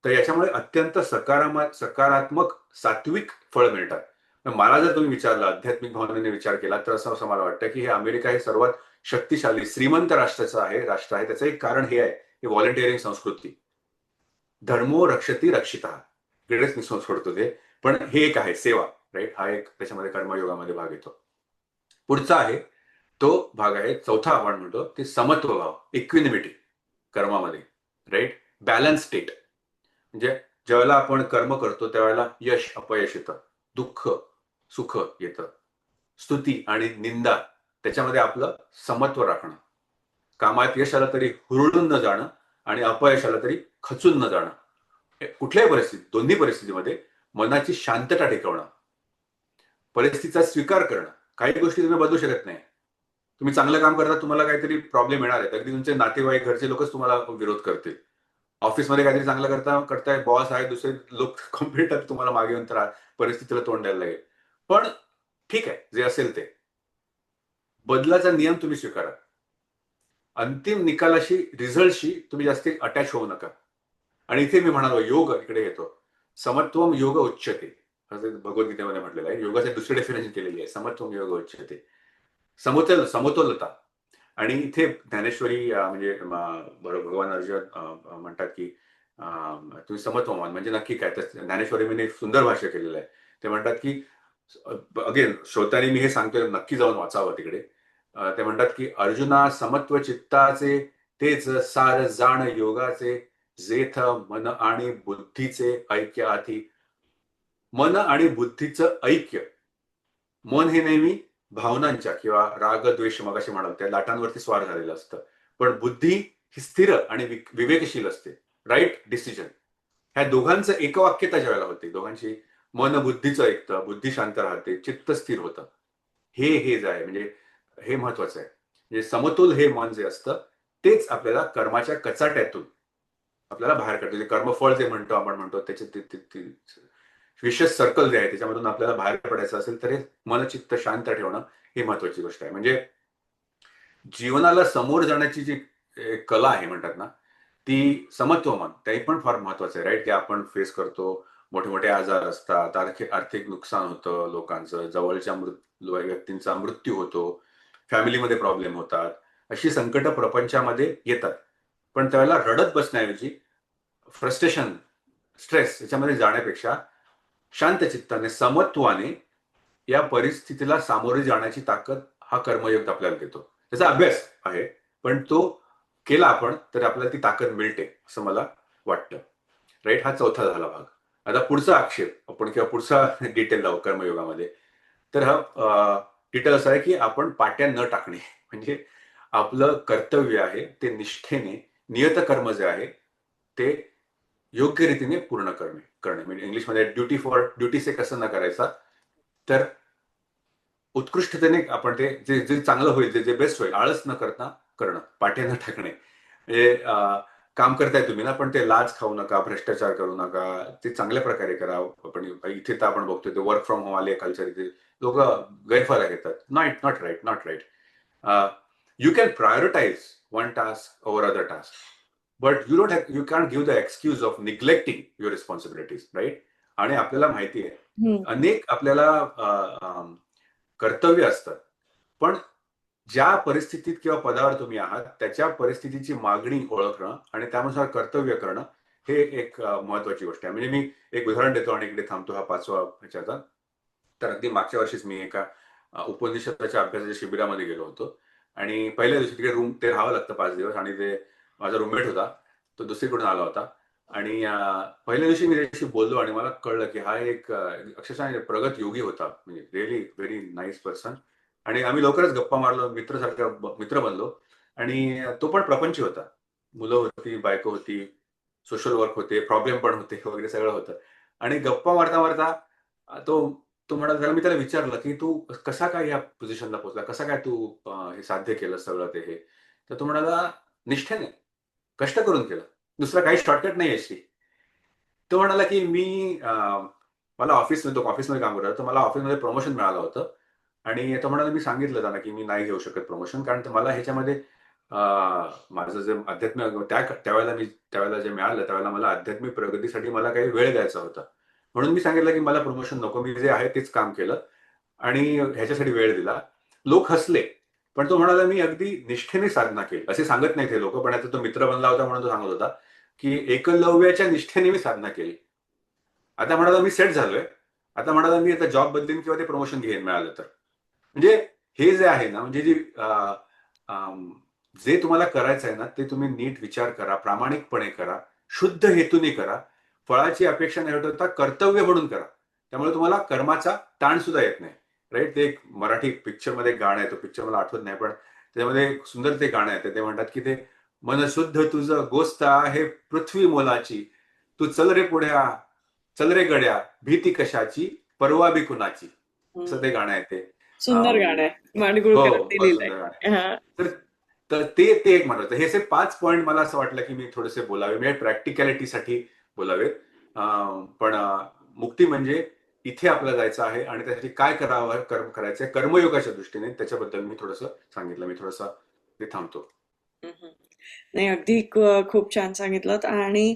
तर याच्यामुळे अत्यंत सकारात्मक सात्विक फळं मिळतात. मला जर तुम्ही विचारलं, आध्यात्मिक भावनेने विचार केला, तर असं मला वाटतं की हे अमेरिका हे सर्वात शक्तिशाली श्रीमंत राष्ट्र आहे त्याचं एक कारण हे आहे की व्हॉलंटिअरिंग संस्कृती. धर्मो रक्षती रक्षिता, इकडेच मी सोडतो ते, पण हे एक आहे सेवा, राईट. हा एक त्याच्यामध्ये कर्मयोगामध्ये भाग येतो. पुढचा आहे तो भाग आहे चौथा, आपण म्हणतो ते समत्व भाव, इक्विनिमिटी कर्मामध्ये, राईट. बॅलन्स स्टेट, म्हणजे ज्यावेळेला आपण कर्म करतो त्यावेळेला यश अपयश येतं, दुःख सुख येतं, स्तुती आणि निंदा, त्याच्यामध्ये आपलं समत्व राखणं. कामात यश आलं तरी हुरळून न जाणं आणि अपयश आलं तरी खचून न जाणं. कुठल्याही परिस्थितीत, दोन्ही परिस्थितीमध्ये मनाची शांतता टिकवणं, परिस्थितीचा स्वीकार करणं. काही गोष्टी तुम्ही बदलू शकत नाही. तुम्ही चांगलं काम करता, तुम्हाला काहीतरी प्रॉब्लेम येणार आहेत, अगदी तुमचे नातेवाईक घरचे लोकच तुम्हाला विरोध करतील. ऑफिसमध्ये काहीतरी चांगलं करताय, बॉस आहे, दुसरे लोक कॉम्पिटिटर तुम्हाला मागे येऊन तर परिस्थितीला तोंड द्यायला लागेल. पण ठीक आहे, जे असेल ते. बदलाचा नियम तुम्ही स्वीकारा. अंतिम निकालाशी, रिझल्टशी तुम्ही जास्त अटॅच होऊ नका. आणि इथे मी म्हणालो योग इकडे येतो. समत्वम योग उच्यते, असं भगवद्गीतेमध्ये म्हटलेलं आहे. योगाचे दुसरी डेफिनेशन केलेली आहे, समत्वम योग उच्यते, समतोलता. आणि इथे ज्ञानेश्वरी म्हणजे भगवान अर्जुन म्हणतात की तुम्ही समत्वमान म्हणजे नक्की काय. तर ज्ञानेश्वरीने सुंदर भाष्य केलेलं आहे. ते म्हणतात की अगेन श्रोत्यांनी मी हे सांगतोय, नक्की जाऊन वाचावं तिकडे. ते म्हणतात की अर्जुना, समत्व चित्ताचे तेच सार जाण योगाचे, जेथ मन आणि बुद्धीचे ऐक्य आधी. मन आणि बुद्धीचं ऐक्य. मन हे नेहमी भावनांच्या किंवा राग द्वेष मगाशी म्हणाल त्या लाटांवरती स्वार झालेलं असतं, पण बुद्धी ही स्थिर आणि विवेकशील असते, राईट डिसिजन. ह्या दोघांचं एकवाक्यता ज्यावेळेला होते, दोघांची मन बुद्धीचं ऐकतं, बुद्धी शांत राहते, चित्त स्थिर होतं. हे जे आहे म्हणजे हे महत्वाचं आहे. म्हणजे समतोल हे मन जे असतं तेच आपल्याला कर्माच्या कचाट्यातून आपल्याला बाहेर काढतो. जे कर्मफळ जे म्हणतो आपण म्हणतो त्याचे विशेष सर्कल जे आहे त्याच्यामधून आपल्याला बाहेर पडायचं असेल तर हे मनचित्त शांत ठेवणं ही महत्वाची गोष्ट आहे. म्हणजे जीवनाला समोर जाण्याची जी कला आहे म्हणतात ना, ती समत्व मन, ते पण फार महत्वाचं आहे, राईट. की आपण फेस करतो, मोठे मोठे आजार असतात, आर्थिक नुकसान होतं लोकांचं, जवळच्या व्यक्तींचा मृत्यू होतो, फॅमिलीमध्ये प्रॉब्लेम होतात, अशी संकट प्रपंचामध्ये येतात. पण त्यावेळेला रडत बसण्याऐवजी फ्रस्ट्रेशन, स्ट्रेस याच्यामध्ये जाण्यापेक्षा शांत चित्ताने, समत्वाने या परिस्थितीला सामोरे जाण्याची ताकद हा कर्मयोग आपल्याला देतो. त्याचा अभ्यास आहे, पण तो केला आपण तर आपल्याला ती ताकद मिळते असं मला वाटतं, राईट. हा चौथा झाला भाग. आता पुढचा आक्षेप आपण किंवा पुढचा डिटेल लावू कर्मयोगामध्ये. तर हा डिटेल असा आहे की आपण पाट्या न टाकणे, म्हणजे आपलं कर्तव्य आहे ते निष्ठेने, नियत कर्म जे आहे ते योग्य रीतीने पूर्ण करणे. म्हणजे इंग्लिशमध्ये ड्युटी से कसं न करायचा, तर उत्कृष्टतेने आपण ते जे चांगलं होईल, जे बेस्ट होईल, आळस न करता करणं, पाट्या न टाकणे. म्हणजे काम करताय तुम्ही ना, पण ते लाच खाऊ नका, भ्रष्टाचार करू नका, ते चांगल्या प्रकारे करा. आपण इथे तर आपण बघतोय ते वर्क फ्रॉम होम आले कल्चर, इथे लोक गैरफायदा घेतात. Not right. You can prioritise one task over other task, but you can give the excuse of neglecting your responsibilities, right. आणि आपल्याला माहिती आहे अनेक आपल्याला कर्तव्य असतात, पण ज्या परिस्थितीत किंवा पदावर तुम्ही आहात त्याच्या परिस्थितीची मागणी ओळखणं आणि त्यानुसार कर्तव्य करणं हे एक महत्वाची गोष्ट आहे. म्हणजे मी एक उदाहरण देतो आणि इकडे थांबतो हा पाचवा ह्याच्याचा. तर अगदी मागच्या वर्षीच मी एका उपनिषदाच्या अभ्यासाच्या शिबिरामध्ये गेलो होतो आणि पहिल्या दिवशी तिकडे रूम ते राहावं लागतं 5 दिवस, आणि ते माझा रूममेट होता, तो दुसरीकडून आला होता. आणि पहिल्या दिवशी मी त्याच्याशी बोललो आणि मला कळलं की हा एक अक्षरशः प्रगत योगी होता, म्हणजे रिअली व्हेरी नाईस पर्सन. आणि आम्ही लवकरच गप्पा मारलो, मित्र बनलो. आणि तो पण प्रपंची होता, मुलं होती, बायको होती, सोशल वर्क होते, प्रॉब्लेम पण होते वगैरे सगळं होतं. आणि गप्पा मारता मारता तो म्हणाला, मी त्याला विचारलं की तू कसा काय या पोझिशनला पोहोचला, कसा काय तू हे साध्य केलं सगळं ते हे. तर तो म्हणाला, निष्ठेने कष्ट करून केलं, दुसरा काही शॉर्टकट नाही याची. तो म्हणाला की मला ऑफिसमध्ये काम करत होतं, तर मला ऑफिसमध्ये प्रमोशन मिळालं होतं. आणि तो म्हणाला, मी सांगितलं त्यांना की मी नाही घेऊ शकत प्रमोशन, कारण मला ह्याच्यामध्ये माझं जे अध्यात्मिक त्यावेळेला जे मिळालं त्यावेळेला मला आध्यात्मिक प्रगतीसाठी मला काही वेळ द्यायचा होता. म्हणून मी सांगितलं की मला प्रमोशन नको, मी जे आहे तेच काम केलं आणि ह्याच्यासाठी वेळ दिला. लोक हसले, पण तो म्हणाला मी अगदी निष्ठेने साधना केली. असे सांगत नाही ते लोक, पण आता तो मित्र बनला होता म्हणून तो सांगत होता की एकलव्याच्या निष्ठेने मी साधना केली. आता म्हणाला मी सेट झालोय, आता म्हणाला मी आता जॉब बदलीन किंवा ते प्रमोशन घेईन मिळालं तर. म्हणजे हे जे आहे ना, म्हणजे जे तुम्हाला करायचं आहे ना ते तुम्ही नीट विचार करा, प्रामाणिकपणे करा, शुद्ध हेतूने करा, फळाची अपेक्षा न ठेवता कर्तव्य म्हणून करा. त्यामुळे तुम्हाला कर्माचा ताण सुद्धा येत नाही. राईट. ते एक मराठी पिक्चरमध्ये एक गाणं आहे, तो पिक्चर मला आठवत नाही, पण त्यामध्ये एक सुंदर ते गाणं आहे. ते म्हणतात की ते मन शुद्ध तुझं गोस्त आहे पृथ्वी मोलाची, तू चल रे पुढ्या, चल रे गड्या, भीती कशाची, परवा बी कुणाची, असं ते गाणं आहे ते. सुंदर गाणं आहे, हो, माडगुळकरांनी फार सुंदर गाणं आहे. लिहिलंय. हा. तर तर ते ते एक महत्वाचं. हे असे 5 पॉइंट मला असं वाटलं की मी थोडेसे बोलावे, म्हणजे प्रॅक्टिकॅलिटीसाठी बोलावेत. पण मुक्ती म्हणजे इथे आपल्याला जायचं आहे आणि त्यासाठी काय करावं, कर्म करायचंय कर्मयोगाच्या दृष्टीने, त्याच्याबद्दल मी थोडंसं सांगितलं. मी थोडंसं ते थांबतो. हम्म. नाही, अगदी खूप छान सांगितलं. आणि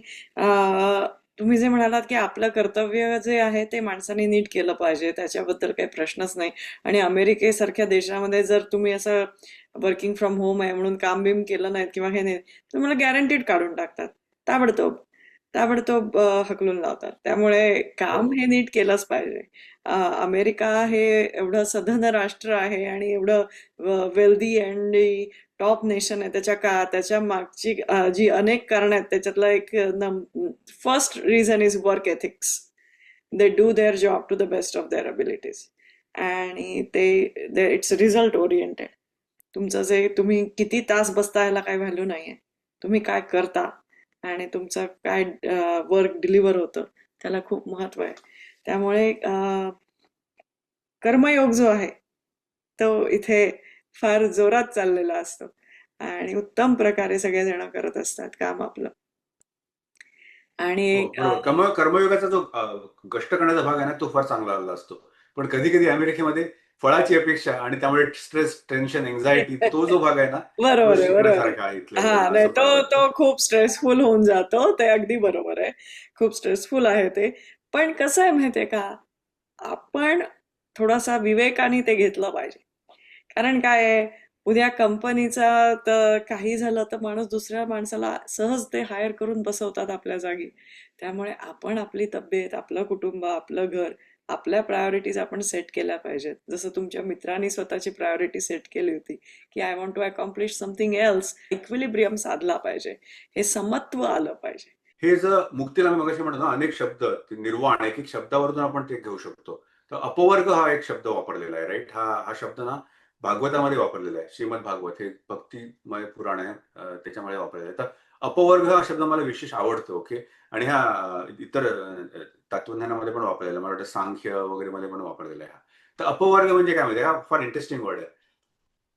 तुम्ही जे म्हणालात की आपलं कर्तव्य जे आहे ते माणसाने नीट केलं पाहिजे, त्याच्याबद्दल काही प्रश्नच नाही. आणि अमेरिकेसारख्या देशामध्ये जर तुम्ही असं वर्किंग फ्रॉम होम आहे म्हणून काम बिम केलं नाही किंवा हे नाही, तर मला गॅरंटीड काढून टाकतात, ताबडतोब ताबडतोब हकलून लावतात. त्यामुळे काम हो, हे नीट केलंच पाहिजे. अमेरिका हे एवढं सधन राष्ट्र आहे आणि एवढं वेल्दी अँड टॉप नेशन आहे. त्याच्या मागची जी अनेक कारण आहेत, त्याच्यातलं एक first reason is work ethics. They do their job to the best of their abilities. आणि ते इट्स रिझल्ट ओरिएंटेड. तुमचं जे तुम्ही किती तास बसता याला काही व्हॅल्यू नाहीये. तुम्ही काय करता आणि तुमचं काय वर्क डिलिव्हर होतं त्याला खूप महत्व आहे. त्यामुळे कर्मयोग जो आहे तो इथे फार जोरात चाललेला असतो आणि उत्तम प्रकारे सगळेजण करत असतात काम आपलं. आणि हो, बरोबर. कर्मयोगाचा जो कष्ट करण्याचा भाग आहे ना, तो फार चांगला आलेला असतो. पण कधी कधी अमेरिकेमध्ये फळाची अपेक्षा आणि त्यामुळे स्ट्रेस, टेन्शन, एन्झायटी, तो जो भाग आहे ना, तो बरोबर आहे, बरोबर आहे. शिकण्यासारखा आहे इथल्या हा, लोकांना, नाही, असं तो मला तो वाटतं. खूप स्ट्रेसफुल होऊन जातो, ते अगदी बरोबर आहे. खूप स्ट्रेसफुल आहे ते. पण कसं आहे माहितीये का, आपण थोडासा विवेकाने ते घेतलं पाहिजे. कारण काय आहे, उद्या कंपनीचा तर काही झालं तर माणूस दुसऱ्या माणसाला सहज ते हायर करून बसवतात आपल्या जागी. त्यामुळे आपण आपली तब्येत, आपलं कुटुंब, आपलं घर, आपल्या प्रायोरिटीज आपण सेट केल्या पाहिजेत. जसं तुमच्या मित्रांनी स्वतःची प्रायोरिटी सेट केली होती की I want to accomplish something else. Equilibrium साधला पाहिजे, हे समत्व आलं पाहिजे. हे जर मुक्तीला मी मगाशी म्हणतो ना, अनेक शब्द, ते निर्वाण, एक एक शब्दावरून आपण ते घेऊ शकतो. तर अपवर्ग हा एक शब्द वापरलेला आहे. राईट. हा हा शब्द ना भागवतामध्ये वापरलेला आहे. श्रीमद भागवत हे भक्तिमय पुराण आहे, त्याच्यामध्ये वापरलेला आहे. तर अपवर्ग हा शब्द मला विशेष आवडतो. ओके. आणि हा इतर तत्वज्ञानामध्ये पण वापरलेला आहे. मला वाटतं सांख्य वगैरे मध्ये पण वापरलेला आहे हा. तर अपवर्ग म्हणजे काय म्हणजे, हा फार इंटरेस्टिंग वर्ड आहे.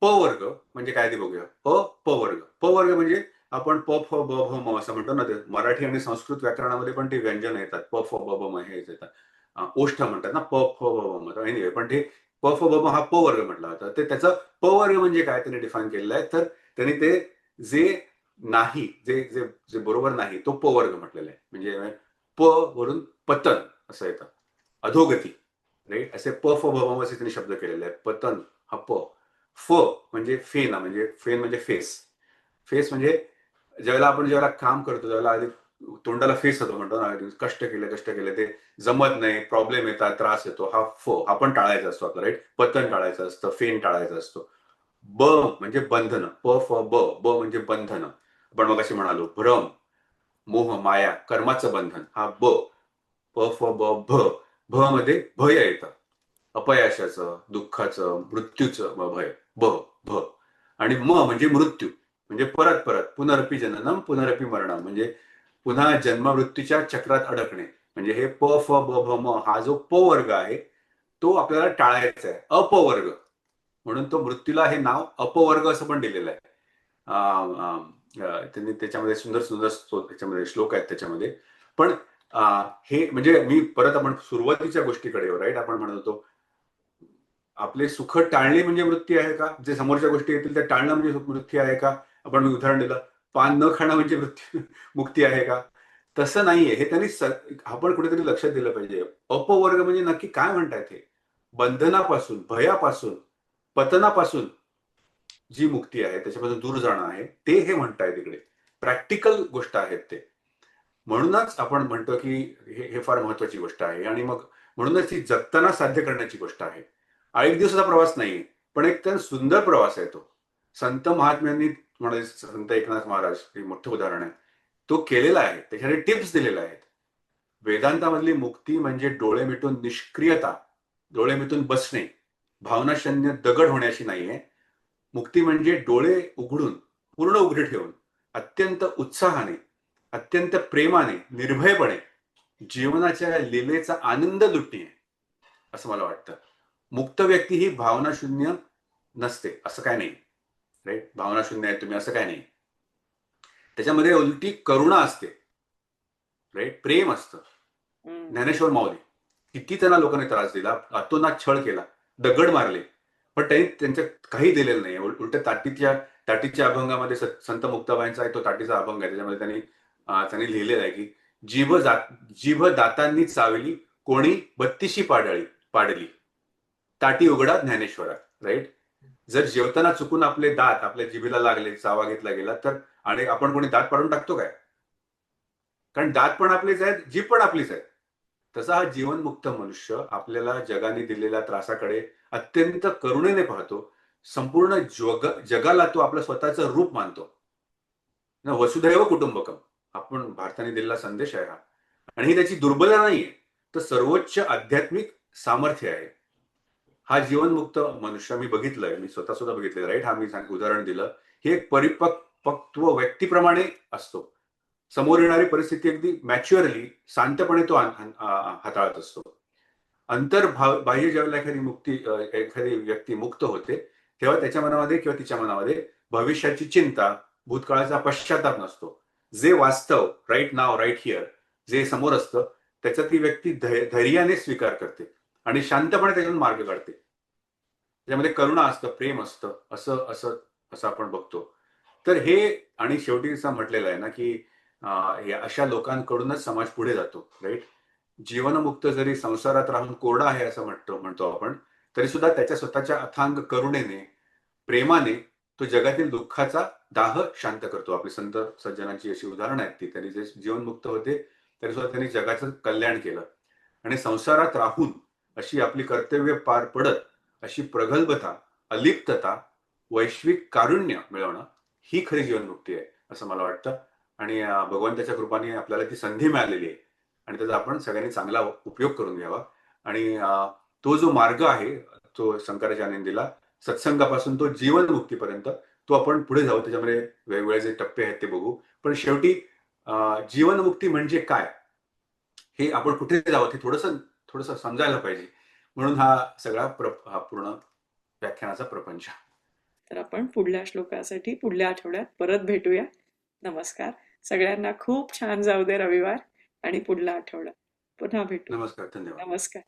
प वर्ग म्हणजे काय ते बघूया. प वर्ग. प वर्ग म्हणजे आपण प फ ब भ म असं म्हणतो ना, ते मराठी आणि संस्कृत व्याकरणामध्ये पण ते व्यंजन येतात. प फ ब भ म हे येतात. ओष्ठ म्हणतात ना, प फ ब भ म. एनिवे, पण ते प फ ब म हा प वर्ग म्हटला होता. ते त्याचं प वर्ग म्हणजे काय त्यांनी डिफाईन केलेलं आहे. तर त्यांनी ते जे नाही, जे जे जे बरोबर नाही, तो प वर्ग म्हटलेला आहे. म्हणजे प वरून पतन असं येतं, अधोगती. राईट. असे प फ ब भ म असे त्यांनी शब्द केलेले आहेत. पतन हा प. फ म्हणजे फेना, म्हणजे फेन म्हणजे फेस. फेस म्हणजे ज्यावेळेला काम करतो, त्यावेळेला आधी तोंडाला फेस होतो, म्हणतो ना, कष्ट केले ते जमत नाही, प्रॉब्लेम येतात, त्रास येतो, हा फ हा पण टाळायचा असतो आपला. राईट. पतन टाळायचं असतं, फेन टाळायचं असतो. ब म्हणजे बंधन. प फ ब. ब म्हणजे बंधन. आपण मग अशी म्हणालो, भ्रम, मोह, माया, कर्माचं बंधन, हा ब. प फ ब भ. भ मध्ये भय येतं, अपयशाचं, दुःखाचं, मृत्यूचं भय. ब भ. आणि म म्हणजे मृत्यू, म्हणजे परत परत, पुनरपी जननम पुनरपी मरणम, म्हणजे पुन्हा जन्म मृत्यूच्या चक्रात अडकणे. म्हणजे हे प फ ब भ म हा जो प वर्ग आहे तो आपल्याला टाळायचा आहे. अपवर्ग म्हणून तो मृत्यूला हे नाव अपवर्ग असं पण दिलेलं आहे. त्यांनी त्याच्यामध्ये सुंदर सुंदर त्याच्यामध्ये श्लोक आहेत त्याच्यामध्ये. पण हे म्हणजे मी परत आपण सुरुवातीच्या गोष्टीकडे येऊ. राईट. आपण म्हणत होतो आपले सुख टाळणे म्हणजे वृत्ती आहे का, जे समोरच्या गोष्टी येतील त्या टाळणं म्हणजे वृत्ती आहे का. आपण मी उदाहरण दिलं, पान न खाणं म्हणजे मुक्ती आहे का. तसं नाहीये. हे त्यांनी आपण कुठेतरी लक्षात दिलं पाहिजे. अपवर्ग म्हणजे नक्की काय म्हणतायत हे. बंधनापासून, भयापासून, पतनापासून जी मुक्ती आहे त्याच्यापासून दूर जाणं आहे, ते हे म्हणताय तिकडे. प्रॅक्टिकल गोष्ट आहेत ते. म्हणूनच आपण म्हणतो की हे फार महत्वाची गोष्ट आहे आणि मग म्हणूनच ती जगताना साध्य करण्याची गोष्ट आहे. हा एक दिवसाचा प्रवास नाही, पण एक तर सुंदर प्रवास आहे तो. संत महात्म्यांनी म्हणजे संत एकनाथ महाराज हे मोठं उदाहरण आहे, तो केलेला आहे, त्याच्यासाठी टिप्स दिलेल्या आहेत. वेदांतामधली मुक्ती म्हणजे डोळे मिटून निष्क्रियता, डोळे मिटून बसणे, भावनाशून्य दगड होण्याची नाहीये. मुक्ती म्हणजे डोळे उघडून, पूर्ण उघडे ठेवून, अत्यंत उत्साहाने, अत्यंत प्रेमाने, निर्भयपणे जीवनाच्या लीलेचा आनंद लुटणे, असं मला वाटतं. मुक्त व्यक्ती ही भावनाशून्य नसते, असं काय नाही. राईट, भावनाशून्य आहे तुम्ही असं काय नाही. त्याच्यामध्ये उलटी करुणा असते, राईट, प्रेम असतं. ज्ञानेश्वर माऊली किती त्यांना लोकांनी त्रास दिला, अतोनात छळ केला, दगड मारले, पण त्यांनी त्यांच्या काही दिलेलं नाही. उलट ताटीच्या अभंगामध्ये संत मुक्ताबाईंचा आहे तो ताटीचा अभंग आहे, त्याच्यामध्ये त्यांनी लिहिलेलं आहे की जीभ दातांनी चावली, कोणी 32 पाडली, ताटी उघडा ज्ञानेश्वरा. राईट, जर जेवताना चुकून आपले दात आपल्या जिभेला लागले, चावा घेतला गेला तर, आणि आपण कोणी दात पाडून टाकतो काय? कारण दात पण आपलेच आहेत, जीभ पण आपलीच आहे. तसा हा जीवनमुक्त मनुष्य आपल्याला जगाने दिलेल्या त्रासाकडे अत्यंत करुणेने पाहतो. संपूर्ण जगाला तो आपलं स्वतःचं रूप मानतो. वसुधैव कुटुंबकम आपण भारताने दिलेला संदेश आहे हा, आणि ही त्याची दुर्बलता नाहीये, तर सर्वोच्च आध्यात्मिक सामर्थ्य आहे. हा जीवनमुक्त मनुष्य मी बघितलंय, मी स्वतः सुद्धा बघितलंय. राईट, हा मी उदाहरण दिलं. हे एक परिपक्व व्यक्तीप्रमाणे असतो. समोर येणारी परिस्थिती अगदी मॅच्युअरली, शांतपणे तो हाताळत असतो. बाह्य जेव्हा एखादी व्यक्ती मुक्त होते, तेव्हा त्याच्या मनामध्ये किंवा तिच्या मनामध्ये भविष्याची चिंता, भूतकाळाचा पश्चाताप नसतो. जे वास्तव, राईट नाव, राईट हिअर, जे समोर असतं त्याचा ती व्यक्ती धैर्याने स्वीकार करते आणि शांतपणे त्याच्यातून मार्ग काढते. त्याच्यामध्ये करुणा असतं, प्रेम असतं, असं असं असं आपण बघतो. तर हे, आणि शेवटी असं म्हटलेलं आहे ना की अशा लोकांकडूनच समाज पुढे जातो. राईट, जीवनमुक्त जरी संसारात राहून कोरडा आहे असं म्हणतो आपण, तरी सुद्धा त्याच्या स्वतःच्या अथांग करुणेने, प्रेमाने तो जगातील दुःखाचा दाह शांत करतो. आपली संत सज्जनांची अशी उदाहरणं आहेत ती, त्यांनी जे जीवनमुक्त होते तरी सुद्धा त्यांनी जगाचं कल्याण केलं. आणि संसारात राहून अशी आपली कर्तव्य पार पडत अशी प्रगल्भता, अलिप्तता, वैश्विक कारुण्य मिळवणं, ही खरी जीवनमुक्ती आहे असं मला वाटतं. आणि भगवंताच्या कृपाने आपल्याला ती संधी मिळालेली आहे आणि त्याचा आपण सगळ्यांनी चांगला उपयोग करून घ्यावा. आणि तो जो मार्ग आहे तो शंकराचार्यांनी दिला, सत्संगापासून तो जीवनमुक्तीपर्यंत, तो आपण पुढे जाऊ. त्याच्यामध्ये वेगवेगळे जे टप्पे आहेत ते बघू. पण शेवटी जीवनमुक्ती म्हणजे काय हे आपण कुठे जावं हे थोडस समजायला पाहिजे. म्हणून हा सगळा हा पूर्ण व्याख्यानाचा प्रपंच. तर आपण पुढल्या श्लोकासाठी पुढल्या आठवड्यात परत भेटूया. नमस्कार सगळ्यांना. खूप छान जाऊ दे रविवार आणि पुढला आठवडा. पुन्हा भेटू. नमस्कार, धन्यवाद. नमस्कार.